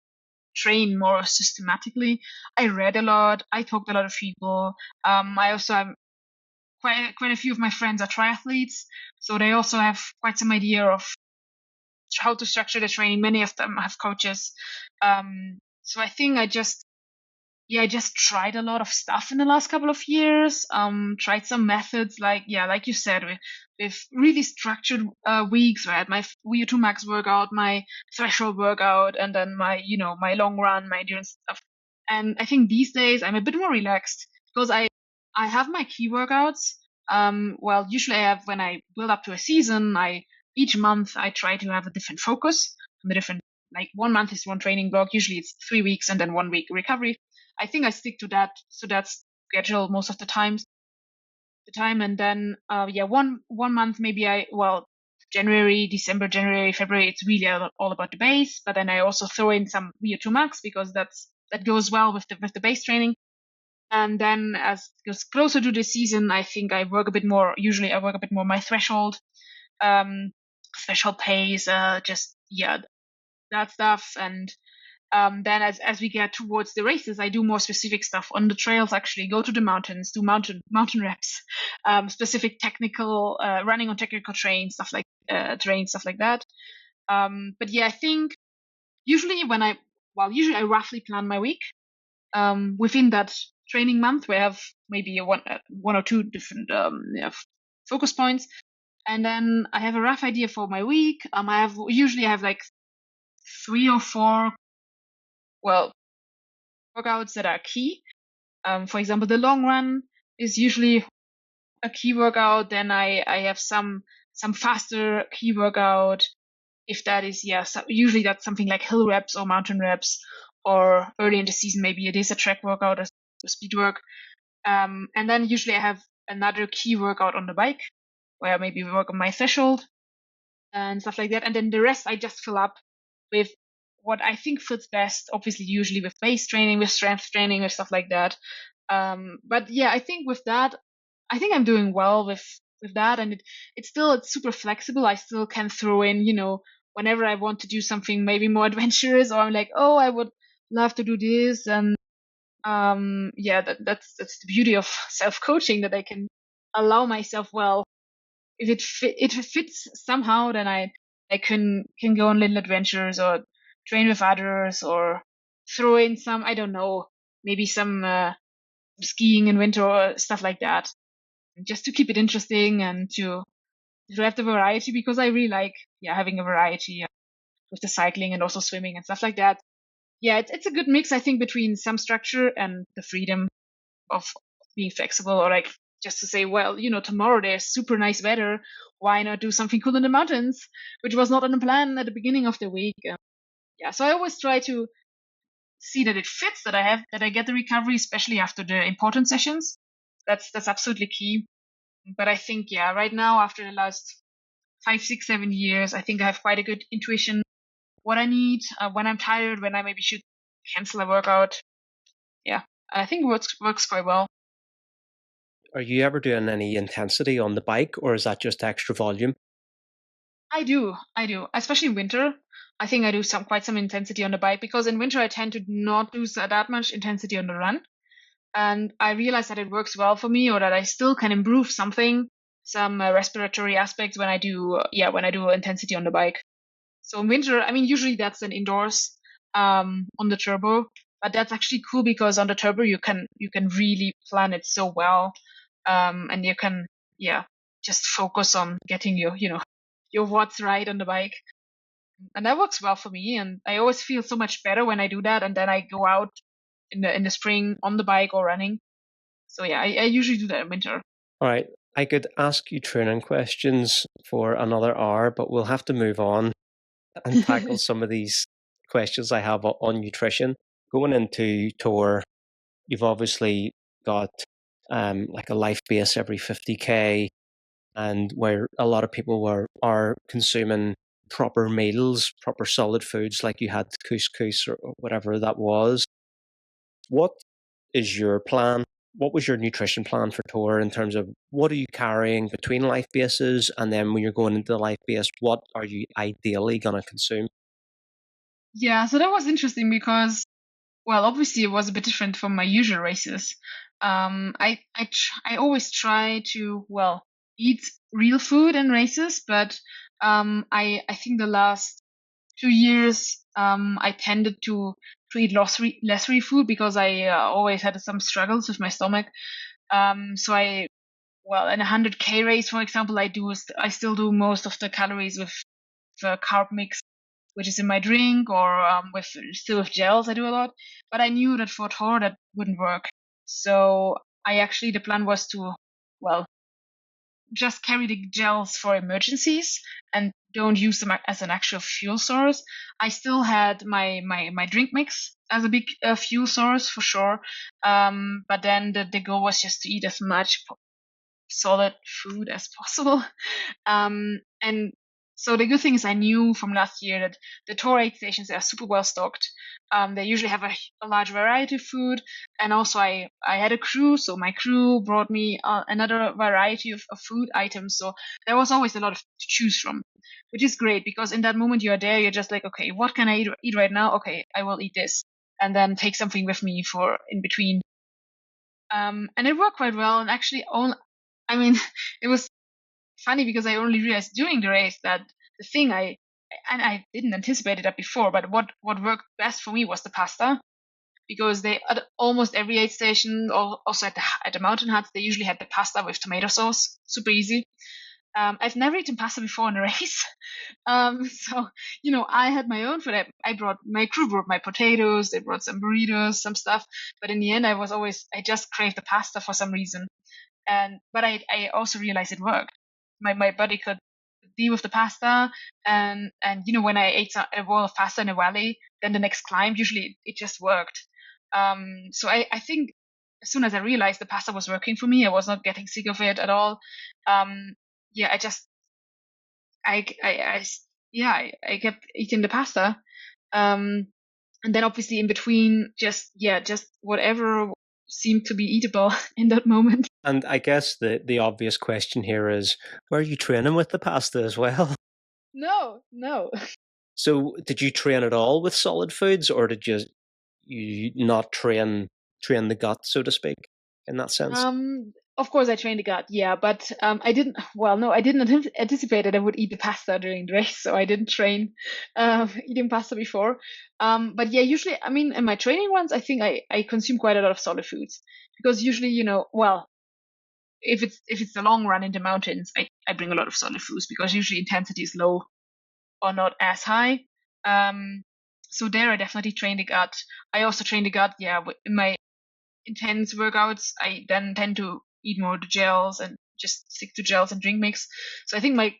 train more systematically. I read a lot. I talked to a lot of people. I also have quite a few of my friends are triathletes, so they also have quite some idea of how to structure the training. Many of them have coaches. So I think I just tried a lot of stuff in the last couple of years. Tried some methods like you said, with really structured weeks where I had my VO2 max workout, my threshold workout, and then my my long run, my endurance stuff. And I think these days I'm a bit more relaxed because I have my key workouts. Well, usually I have when I build up to a season, each month I try to have a different focus on the different. Like 1 month is one training block. Usually it's 3 weeks and then 1 week recovery. I think I stick to that. So that's schedule most of the time. And then, one month maybe January, December, January, February, it's really all about the base. But then I also throw in some VO2 max because that goes well with the base training. And then as it goes closer to the season, I think I work a bit more. Usually I work a bit more my threshold pace, that stuff. And then as we get towards the races, I do more specific stuff on the trails. Actually, go to the mountains, do mountain reps, specific technical running on technical terrain stuff like that. But I think usually I roughly plan my week within that training month where I have maybe one or two different focus points, and then I have a rough idea for my week. I have like 3 or 4 workouts that are key. For example, the long run is usually a key workout. Then I have some faster key workout. If that is, usually that's something like hill reps or mountain reps, or early in the season, maybe it is a track workout or speed work. And then usually I have another key workout on the bike where I maybe work on my threshold and stuff like that. And then the rest I just fill up with what I think fits best, obviously usually with base training, with strength training, with stuff like that. But I think with that, I think I'm doing well with that, and it's super flexible. I still can throw in, whenever I want to do something maybe more adventurous, or I'm like, oh, I would love to do this, and that's the beauty of self-coaching, that I can allow myself, well, if it fits somehow, then I can go on little adventures or train with others or throw in some, I don't know, maybe some skiing in winter or stuff like that, just to keep it interesting and to have the variety, because I really like having a variety with the cycling and also swimming and stuff like that. It's a good mix, I think, between some structure and the freedom of being flexible, or like just to say, well, tomorrow there's super nice weather, why not do something cool in the mountains, which was not on the plan at the beginning of the week. So I always try to see that it fits, that I get the recovery, especially after the important sessions. That's absolutely key. But I think right now, after the last 5, 6, 7 years, I think I have quite a good intuition what I need, when I'm tired, when I maybe should cancel a workout. I think it works quite well. Are you ever doing any intensity on the bike, or is that just extra volume? I do, especially in winter. I think I do quite some intensity on the bike, because in winter I tend to not do that much intensity on the run. And I realize that it works well for me, or that I still can improve some respiratory aspects when I do, intensity on the bike. So in winter, I mean, usually that's an indoors, on the turbo, but that's actually cool because on the turbo you can really plan it so well, and you can, just focus on getting your watts right on the bike, and that works well for me. And I always feel so much better when I do that, and then I go out in the spring on the bike or running. So yeah, I usually do that in winter. All right. I could ask you training questions for another hour, but we'll have to move on and tackle some of these questions I have on nutrition. Going into Tor, you've obviously got like a life base every 50K, and where a lot of people are consuming proper meals, proper solid foods, like you had couscous or whatever that was. What is your plan? What was your nutrition plan for Tor in terms of what are you carrying between life bases, and then when you're going into the life base, what are you ideally going to consume? Yeah, so that was interesting because, well, obviously it was a bit different from my usual races. I always try to, well, eat real food in races, but I think the last 2 years I tended to eat less real food because I always had some struggles with my stomach. So well, in a 100K race, for example, I still do most of the calories with the carb mix, which is in my drink, or with gels. I do a lot, but I knew that for Tor that wouldn't work. So the plan was to, well, just carry the gels for emergencies and don't use them as an actual fuel source. I still had my drink mix as a big fuel source for sure. But then the goal was just to eat as much solid food as possible. And so the good thing is I knew from last year that the Tor aid stations are super well stocked. They usually have a large variety of food, and also I had a crew, so my crew brought me another variety of food items. So there was always a lot to choose from, which is great because in that moment you are there, you're just like, okay, what can I eat right now? Okay, I will eat this, and then take something with me for in between. And it worked quite well. And actually, I mean, it was funny because I only realized during the race that the thing and I didn't anticipate that before, but what worked best for me was the pasta, because they at almost every aid station, also at the mountain huts, they usually had the pasta with tomato sauce, super easy. I've never eaten pasta before in a race, so I had my own for that. My crew brought my potatoes, they brought some burritos, some stuff, but in the end, I just craved the pasta for some reason. But I also realized it worked. My body could deal with the pasta, and when I ate a bowl of pasta in a valley, then the next climb usually it just worked. So I think as soon as I realized the pasta was working for me, I was not getting sick of it at all. Yeah, I kept eating the pasta. And then obviously in between, just whatever seemed to be eatable in that moment. And I guess the obvious question here is, were you training with the pasta as well? No. So did you train at all with solid foods, or did you not train the gut, so to speak, in that sense? Of course I trained the gut, yeah, but I didn't. Well, no, I didn't anticipate that I would eat the pasta during the race, so I didn't train eating pasta before. But yeah, usually, I mean, in my training runs, I think I consume quite a lot of solid foods because usually, well, if it's a long run in the mountains, I bring a lot of solid foods because usually intensity is low or not as high. So there I definitely train the gut. I also train the gut, yeah, in my intense workouts. I then tend to eat more of the gels and just stick to gels and drink mix. So I think my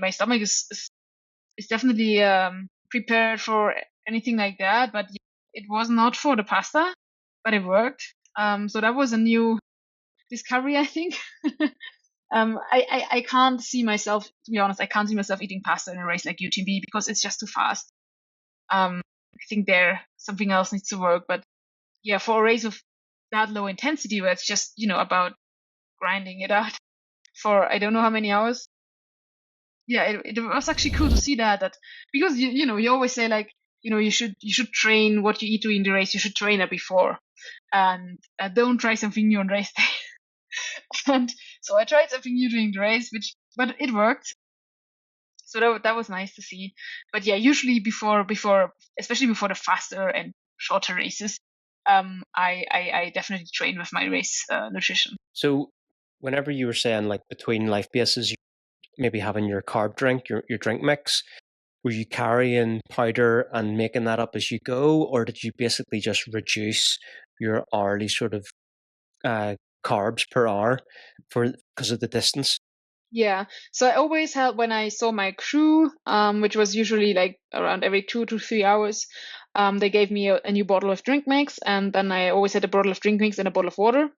stomach is definitely prepared for anything like that. But it was not for the pasta, but it worked. So that was a new discovery, I think. I can't see myself, to be honest, I can't see myself eating pasta in a race like UTMB because it's just too fast. I think there something else needs to work. But yeah, for a race of that low intensity where it's just, about grinding it out for I don't know how many hours. it was actually cool to see that because you always say like you should train what you eat during the race. You should train it before, and don't try something new on race day. And so I tried something new during the race, but it worked. So that was nice to see. But yeah, usually before especially before the faster and shorter races, I definitely train with my race nutrition. So whenever you were saying like between life bases, you maybe having your carb drink, your drink mix, were you carrying powder and making that up as you go, or did you basically just reduce your hourly sort of carbs per hour because of the distance? Yeah. So I always had, when I saw my crew, which was usually like around every 2 to 3 hours, they gave me a new bottle of drink mix, and then I always had a bottle of drink mix and a bottle of water.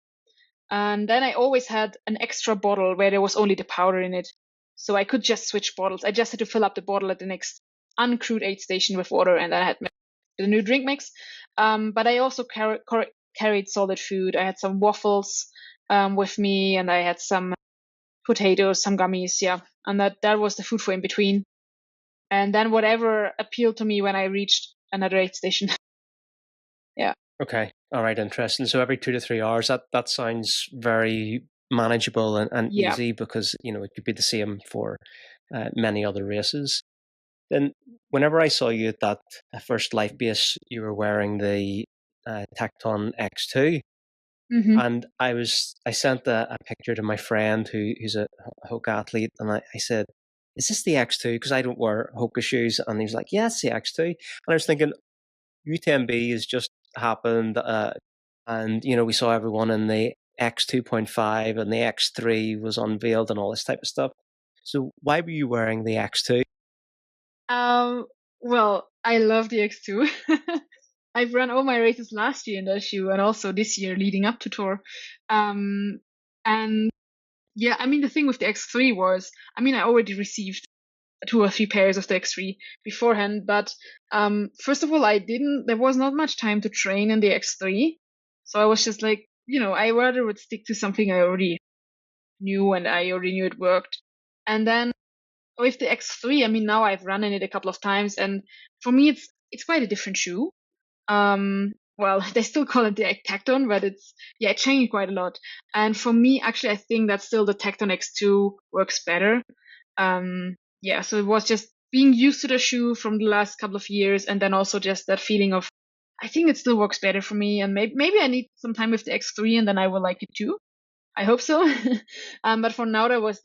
And then I always had an extra bottle where there was only the powder in it. So I could just switch bottles. I just had to fill up the bottle at the next uncrewed aid station with water, and then I had the new drink mix. But I also carried solid food. I had some waffles with me, and I had some potatoes, some gummies, yeah. And that was the food for in between. And then whatever appealed to me when I reached another aid station. Yeah. Okay. All right. Interesting. So every 2 to 3 hours, that sounds very manageable and Yeah. easy, because it could be the same for many other races. Then whenever I saw you at that first life base, you were wearing the Tecton X2. Mm-hmm. And I sent a picture to my friend who's a Hoka athlete, and I said, "Is this the X2? Because I don't wear Hoka shoes." And he was like, "Yeah, it's the X2." And I was thinking, UTMB has just happened, and we saw everyone in the X2.5, and the X3 was unveiled, and all this type of stuff. So why were you wearing the X2? Well, I love the X2. I've run all my races last year in that shoe, and also this year leading up to Tor. And yeah, I mean, the thing with the X3 was, I mean, I already received 2 or 3 pairs of the X3 beforehand, but first of all, there was not much time to train in the X3. So I was just like, I rather would stick to something I already knew and I already knew it worked. And then with the X3, I mean, now I've run in it a couple of times, and for me, it's quite a different shoe. Well, they still call it the Tecton, but it changed quite a lot. And for me, actually, I think that still the Tecton X2 works better. So it was just being used to the shoe from the last couple of years, and then also just that feeling of, I think it still works better for me, and maybe I need some time with the X3, and then I will like it too. I hope so. But for now, that was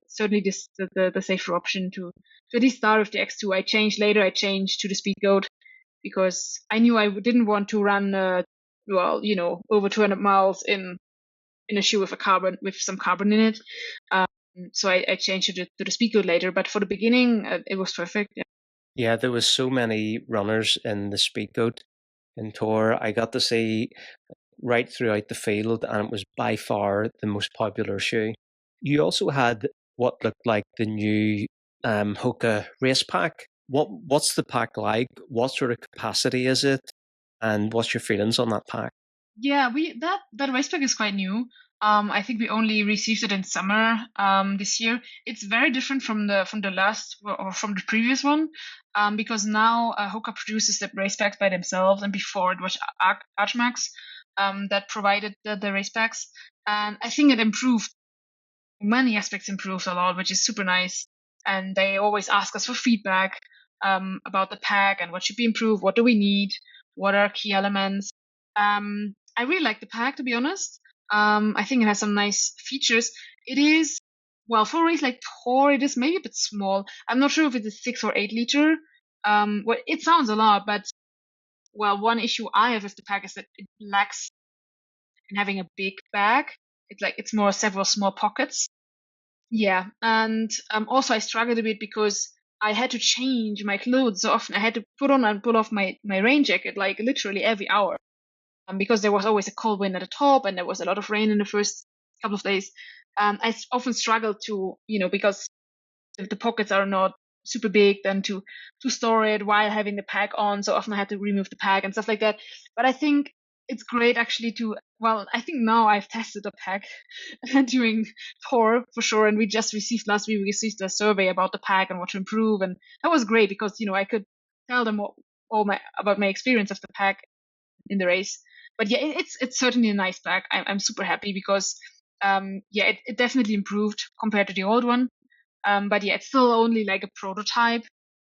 certainly the safer option to at least start with the X2. I changed to the Speed Goat because I knew I didn't want to run over 200 miles in a shoe with some carbon in it. So I changed it to the Speed Goat later. But for the beginning, it was perfect. Yeah. Yeah, there was so many runners in the Speed Goat in Tor. I got to see right throughout the field, and it was by far the most popular shoe. You also had what looked like the new Hoka race pack. What's the pack like? What sort of capacity is it? And what's your feelings on that pack? Yeah, that race pack is quite new. I think we only received it in summer this year. It's very different from the last or from the previous one, because now Hoka produces the race packs by themselves, and before it was Archmax that provided the race packs, and I think it improved. Many aspects improved a lot, which is super nice. And they always ask us for feedback about the pack and what should be improved, what do we need, what are key elements. I really like the pack, to be honest. I think it has some nice features. It is, well, for a race like Tor, it is maybe a bit small. I'm not sure if it's a 6 or 8 liter. Well, it sounds a lot, but well, one issue I have with the pack is that it lacks in having a big bag. It's more several small pockets. Yeah, and also I struggled a bit because I had to change my clothes so often. I had to put on and pull off my rain jacket like literally every hour, because there was always a cold wind at the top and there was a lot of rain in the first couple of days. I often struggled to, because the pockets are not super big, then to store it while having the pack on. So often I had to remove the pack and stuff like that. But I think it's great actually to, well, I think now I've tested a pack during Tor for sure. And last week, we received a survey about the pack and what to improve. And that was great because, I could tell them about my experience of the pack in the race. But yeah, it's certainly a nice pack. I'm super happy because, it definitely improved compared to the old one. But yeah, it's still only like a prototype.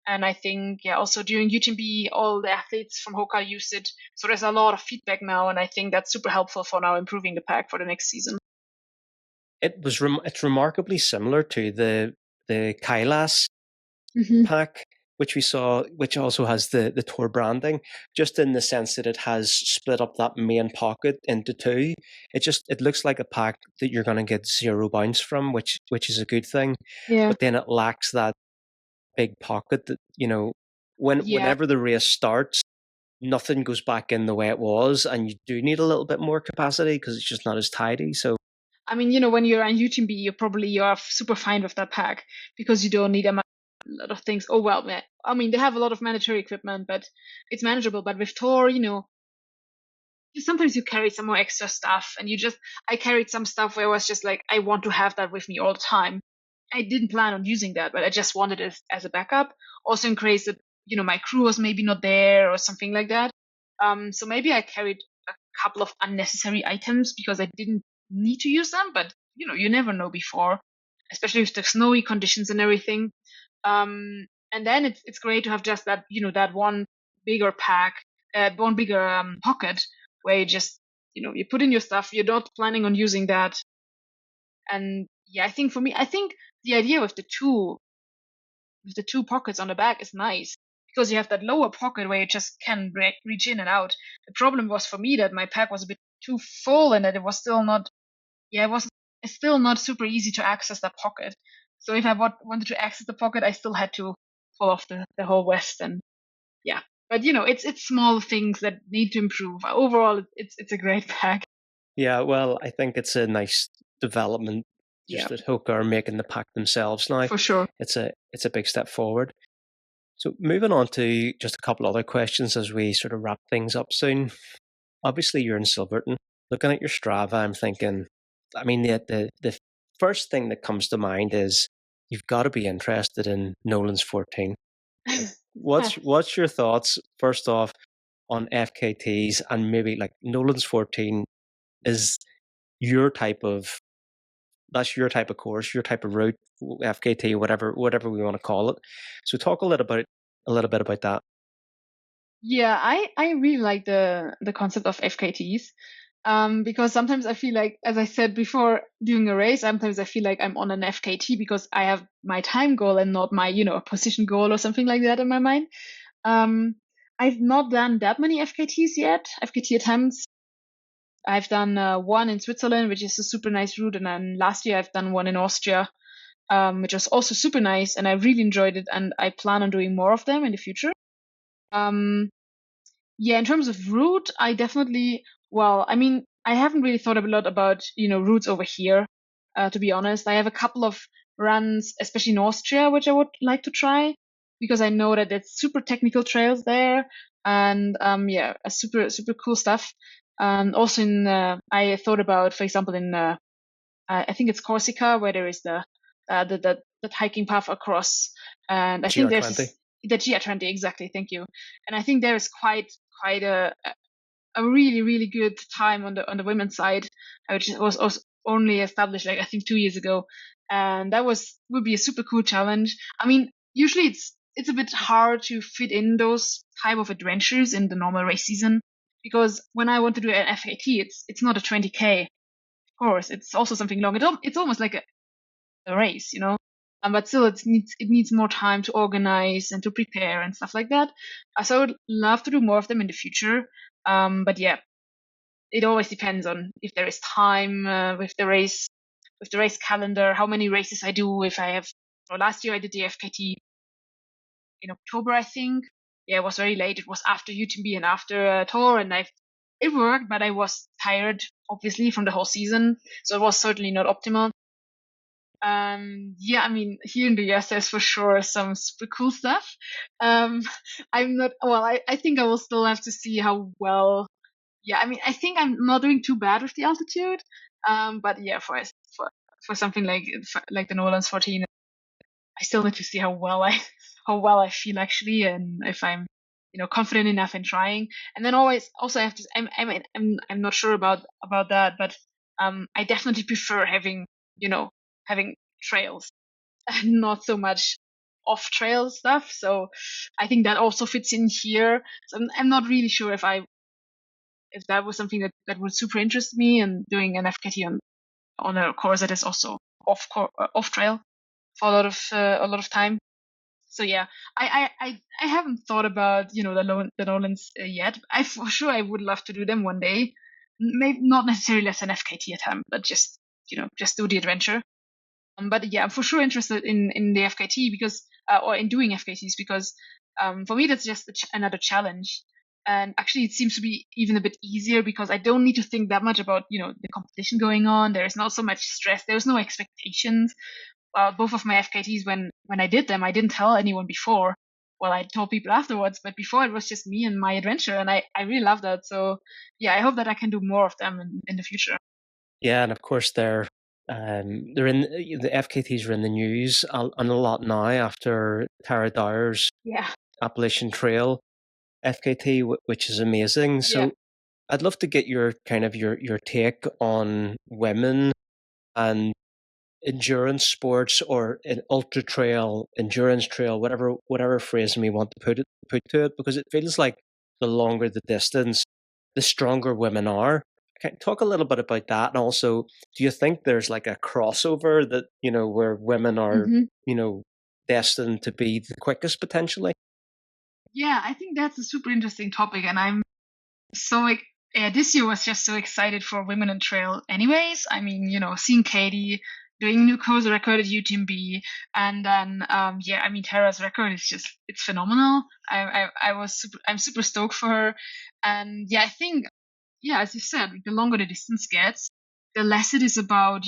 And I think, also during UTMB, all the athletes from Hoka use it. So there's a lot of feedback now. And I think that's super helpful for now improving the pack for the next season. It's remarkably similar to the Kailas pack, which we saw, which also has the Tor branding, just in the sense that it has split up that main pocket into two. It looks like a pack that you're going to get zero bounce from, which is a good thing. Yeah. But then it lacks that big pocket that, whenever the race starts, nothing goes back in the way it was, and you do need a little bit more capacity because it's just not as tidy. So, I mean, when you're on UTMB, you are super fine with that pack because you don't need a lot of things. Oh, well, I mean, they have a lot of mandatory equipment, but it's manageable. But with Tor, sometimes you carry some more extra stuff, and I carried some stuff where I was just like, I want to have that with me all the time. I didn't plan on using that, but I just wanted it as a backup. Also in case that, my crew was maybe not there or something like that. So maybe I carried a couple of unnecessary items because I didn't need to use them, but you never know before, especially with the snowy conditions and everything. And then it's great to have just that, that one bigger pack, one bigger pocket where you just, you put in your stuff. You're not planning on using that. And yeah, I think the idea with the two pockets on the back is nice because you have that lower pocket where you just can reach in and out. The problem was for me that my pack was a bit too full and that it was still not, it's still not super easy to access that pocket. So if I wanted to access the pocket, I still had to pull off the whole vest. And yeah, but it's small things that need to improve. Overall, it's a great pack. Yeah, well, I think it's a nice development. Just that Hoka are making the pack themselves now. For sure. It's a big step forward. So moving on to just a couple other questions as we sort of wrap things up soon. Obviously, you're in Silverton. Looking at your Strava, I'm thinking, I mean, the first thing that comes to mind is you've got to be interested in Nolan's 14. What's your thoughts, first off, on FKTs, and maybe like Nolan's 14 is your type of course, your type of route, FKT, whatever we want to call it. So talk a little bit about that. Yeah, I really like the concept of FKTs. Because sometimes I feel like, as I said before, doing a race, sometimes I feel like I'm on an FKT because I have my time goal and not my, position goal or something like that in my mind. I've not done that many FKTs yet, FKT attempts. I've done one in Switzerland, which is a super nice route. And then last year I've done one in Austria, which was also super nice. And I really enjoyed it. And I plan on doing more of them in the future. Yeah, in terms of route, I haven't really thought a lot about, routes over here, to be honest. I have a couple of runs, especially in Austria, which I would like to try because I know that it's super technical trails there and, a super, super cool stuff. Also I thought about, for example, I think it's Corsica, where there is the hiking path across, and I think there's the GR20, exactly. Thank you. And I think there is quite a really, really good time on the women's side, which was only established I think 2 years ago, and that would be a super cool challenge. I mean, usually it's a bit hard to fit in those type of adventures in the normal race season because when I want to do an FAT, it's not a 20K. Of course, it's also something long. It's almost like a race, but still it needs more time to organize and to prepare and stuff like that. So I would love to do more of them in the future. But yeah, it always depends on if there is time with the race calendar, how many races I do. Last year I did the FKT in October, I think. Yeah, it was very late. It was after UTMB and after Tor, and it worked, but I was tired, obviously, from the whole season, so it was certainly not optimal. Yeah, I mean, here in the US, there's for sure some super cool stuff. I think I will still have to see how well yeah, I mean, I think I'm not doing too bad with the altitude. But yeah, for something like the Nolan's 14, I still need to see how well I feel actually, and if I'm confident enough in trying. And then also I have to I'm not sure about that, but I definitely prefer having having trails and not so much off trail stuff. So I think that also fits in here. So I'm not really sure if that was something that would super interest me, and doing an FKT on a course that is also off trail for a lot of time. So yeah, I haven't thought about the Lowlands yet. For sure I would love to do them one day. Maybe not necessarily as an FKT attempt, but just just do the adventure. But yeah, I'm for sure interested in the FKT because or in doing FKTs because for me that's just another challenge. And actually, it seems to be even a bit easier because I don't need to think that much about the competition going on. There is not so much stress. There's no expectations. Both of my FKTs, when I did them, I didn't tell anyone before. Well, I told people afterwards, but before it was just me and my adventure, and I really love that. So yeah, I hope that I can do more of them in the future. Yeah, and of course they're in the FKTs are in the news and a lot now after Tara Dyer's Yeah, Appalachian Trail FKT, which is amazing. So yeah, I'd love to get your kind of your take on women and endurance sports, or an ultra trail, endurance trail, whatever phrasing we want to put to it, because it feels like the longer the distance, the stronger women are. Can you talk a little bit about that? And also, do you think there's like a crossover that, where women are, hmm destined to be the quickest potentially? yeah. I think that's a super interesting topic, and I'm so like this year was just so excited for women on trail. Anyways, I mean, seeing Katie doing new course record at UTMB, and then yeah, I mean Tara's record is just it's phenomenal. I'm super stoked for her, and yeah, I think yeah, as you said, the longer the distance gets, the less it is about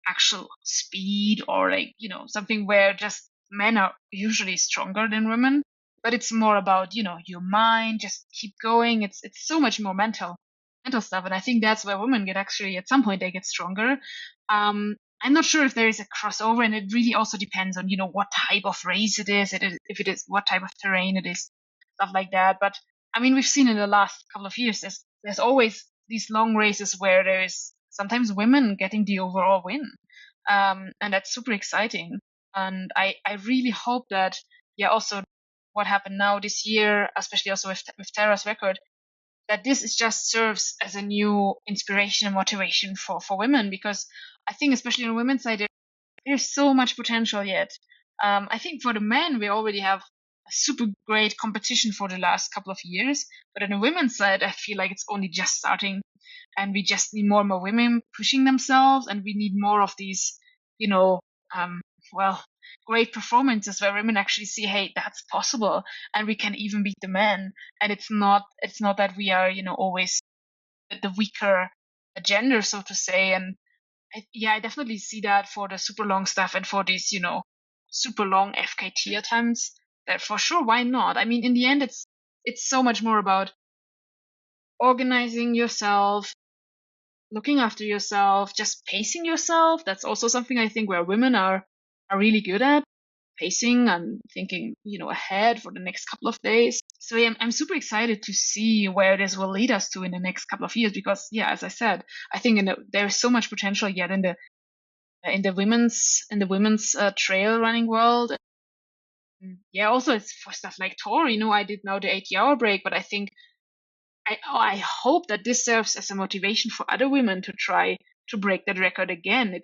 actual speed or like something where just men are usually stronger than women, but it's more about your mind, just keep going. It's so much more mental stuff, and I think that's where women get actually at some point they get stronger. I'm not sure if there is a crossover, and it really also depends on what type of race it is, if it is what type of terrain it is, stuff like that. But I mean, we've seen in the last couple of years there's always these long races where there is sometimes women getting the overall win, and that's super exciting. And I really hope that yeah, also what happened now this year, especially also with Tara's record, that this is just serves as a new inspiration and motivation for women, because I think especially on the women's side there's so much potential yet. I think for the men we already have a super great competition for the last couple of years, but on the women's side I feel like it's only just starting, and we just need more and more women pushing themselves, and we need more of these you know um, well, great performances where women actually see, hey, that's possible, and we can even beat the men. And it's not that we are always the weaker gender, so to say. And I definitely see that for the super long stuff and for these super long FKT attempts, that for sure, why not? I mean, in the end it's so much more about organizing yourself, looking after yourself, just pacing yourself. That's also something I think where women are really good at, pacing and thinking, ahead for the next couple of days. So yeah, I'm super excited to see where this will lead us to in the next couple of years, because yeah, as I said, I think there is so much potential yet in the women's trail running world. Yeah, also it's for stuff like Tor. I did now the 80-hour break, but I think I hope that this serves as a motivation for other women to try to break that record again.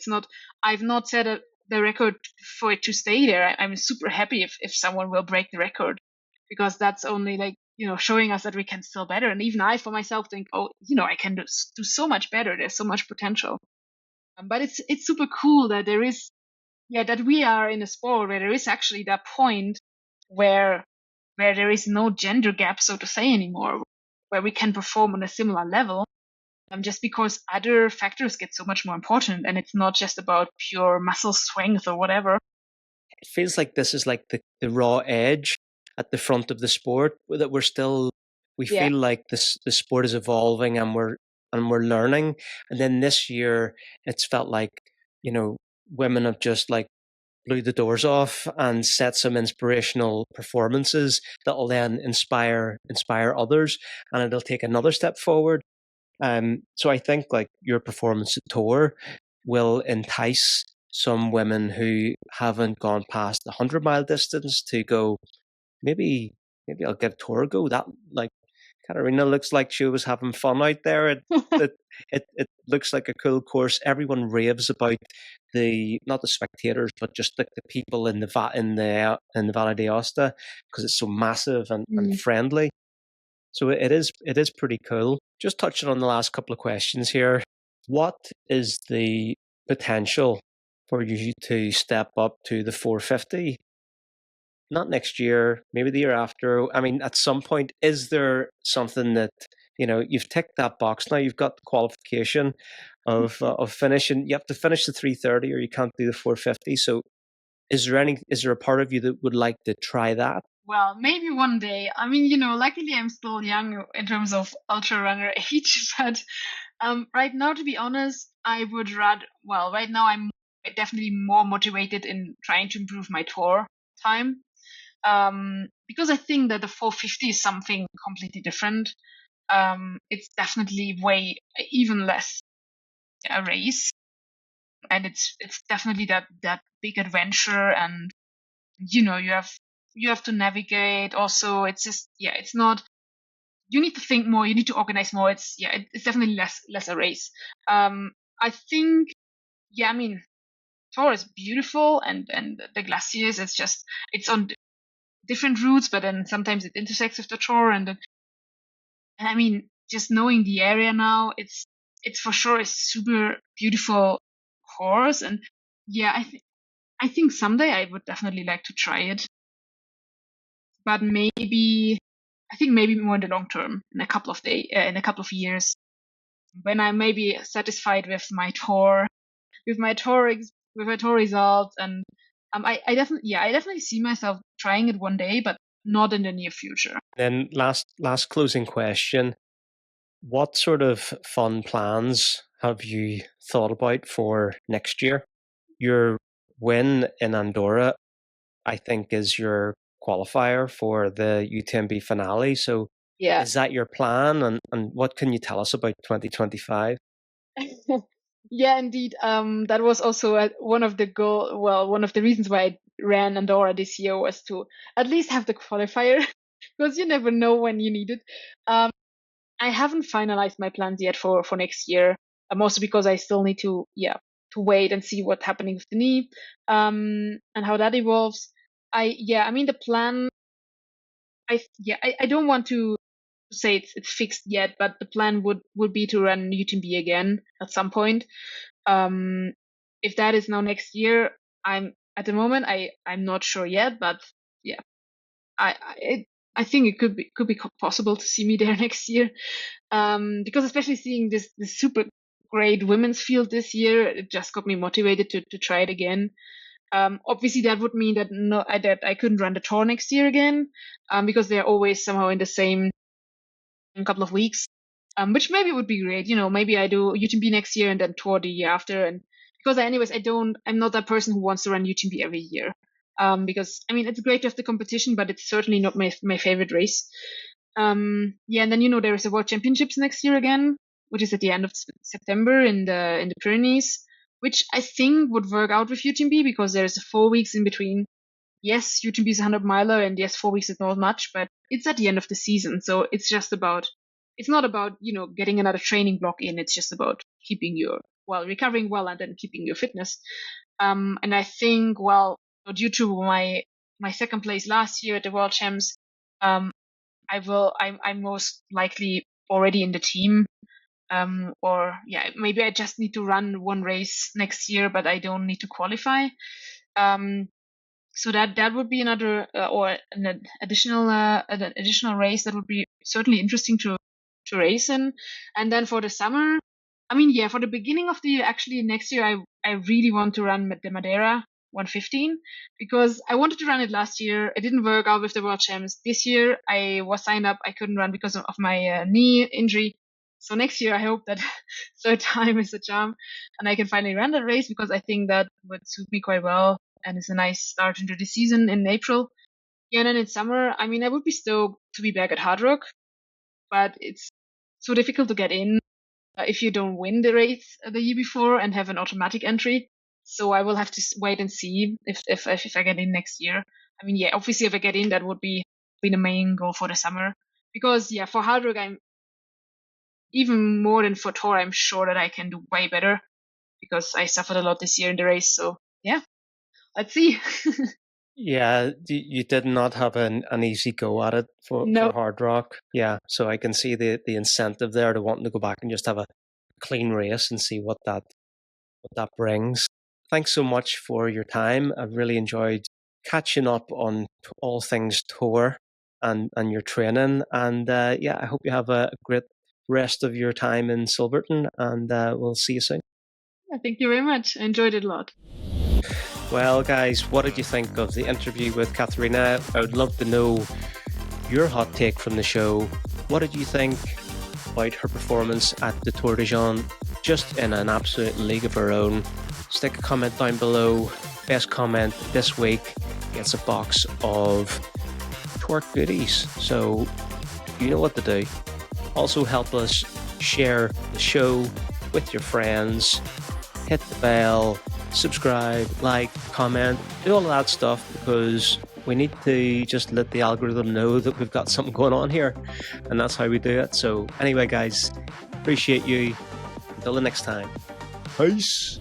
I've not set the record for it to stay there. I'm super happy if someone will break the record, because that's only like, showing us that we can still better. And even I, for myself, think, oh, I can do so much better. There's so much potential. But it's super cool that there is, yeah, that we are in a sport where there is actually that point where there is no gender gap, so to say, anymore, where we can perform on a similar level, just because other factors get so much more important, and it's not just about pure muscle strength or whatever. It feels like this is like the raw edge at the front of the sport, that we're still we feel like the sport is evolving and we're learning. And then this year, it's felt like, women have just like blew the doors off and set some inspirational performances that will then inspire others, and it'll take another step forward. So I think like your performance at Tor will entice some women who haven't gone past the 100-mile distance to go, maybe I'll give Tor a go. That, like, Katharina looks like she was having fun out there. It looks like a cool course. Everyone raves about not the spectators, but just the people in the Valle d'Aosta, because it's so massive and friendly. So it is pretty cool. Just touching on the last couple of questions here. What is the potential for you to step up to the 450? Not next year, maybe the year after. I mean, at some point, is there something that, you've ticked that box now, you've got the qualification of finishing, you have to finish the 330 or you can't do the 450. So is there a part of you that would like to try that? Well, maybe one day. I mean, luckily I'm still young in terms of ultra runner age, but right now, to be honest, I would rather, right now I'm definitely more motivated in trying to improve my Tor time. Because I think that the 450 is something completely different. It's definitely even less a race, and it's definitely that big adventure, and you have to navigate. Also, it's just it's not. You need to think more. You need to organize more. It's definitely less a race. I think I mean, Tor is beautiful, and the glaciers. It's on different routes, but then sometimes it intersects with the Tor, and I mean, just knowing the area now, it's for sure a super beautiful course, and I think someday I would definitely like to try it, but I think maybe more in the long term, in a couple of years, when I'm maybe satisfied with my Tor, with my Tor results, and I definitely see myself trying it one day, but not in the near future. Then last closing question. What sort of fun plans have you thought about for next year? Your win in Andorra, I think, is your qualifier for the UTMB finale. So is that your plan? And what can you tell us about 2025? Yeah, indeed. That was also one of the reasons why I ran Andorra this year, was to at least have the qualifier, because you never know when you need it. I haven't finalized my plans yet for next year. Also because I still need to wait and see what's happening with the knee, and how that evolves. I mean, the plan. I don't want to say it's fixed yet, but the plan would be to run UTMB again at some point. If that is now next year, I'm not sure yet, but I think it could be possible to see me there next year. Because especially seeing this super great women's field this year, it just got me motivated to try it again. Obviously that would mean that I couldn't run the Tor next year again, because they're always somehow in the same couple of weeks, which maybe would be great. Maybe I do UTMB next year and then Tor the year after. And because I'm not that person who wants to run UTMB every year. Because I mean, it's great to have the competition, but it's certainly not my favorite race. And then there is a World Championships next year again, which is at the end of September in the Pyrenees, which I think would work out with UTMB, because there's 4 weeks in between. Yes, UTMB is 100-miler, and yes, 4 weeks is not much, but it's at the end of the season, so it's not about getting another training block in. It's just about recovering well, and then keeping your fitness. And I think, due to my second place last year at the World Champs, I'm most likely already in the team. Maybe I just need to run one race next year, but I don't need to qualify. So that would be another or an additional race that would be certainly interesting to race in. And then for the summer, I mean, for the beginning of the year, actually next year, I really want to run the Madeira, 1:15 because I wanted to run it last year. It didn't work out with the World Champs. This year I was signed up. I couldn't run because of my knee injury. So next year I hope that third time is a charm and I can finally run that race because I think that would suit me quite well and it's a nice start into the season in April. Yeah, and then in summer, I mean, I would be stoked to be back at Hard Rock, but it's so difficult to get in if you don't win the race the year before and have an automatic entry. So I will have to wait and see if I get in next year. I mean, yeah, obviously if I get in, that would be the main goal for the summer. Because yeah, for Hard Rock, I'm even more than for Tor, I'm sure that I can do way better because I suffered a lot this year in the race. So yeah, let's see. Yeah, you did not have an easy go at it for Hard Rock. Yeah, so I can see the incentive there to wanting to go back and just have a clean race and see what that brings. Thanks so much for your time. I've really enjoyed catching up on all things Tor and your training. And yeah, I hope you have a great rest of your time in Silverton, and we'll see you soon. Yeah, thank you very much. I enjoyed it a lot. Well, guys, what did you think of the interview with Katharina? I would love to know your hot take from the show. What did you think about her performance at the Tor Des Geants, just in an absolute league of her own? Stick a comment down below. Best comment this week gets a box of TORQ goodies. So you know what to do. Also help us share the show with your friends. Hit the bell, subscribe, like, comment, do all of that stuff because we need to just let the algorithm know that we've got something going on here, and that's how we do it. So anyway, guys, appreciate you. Until the next time. Peace.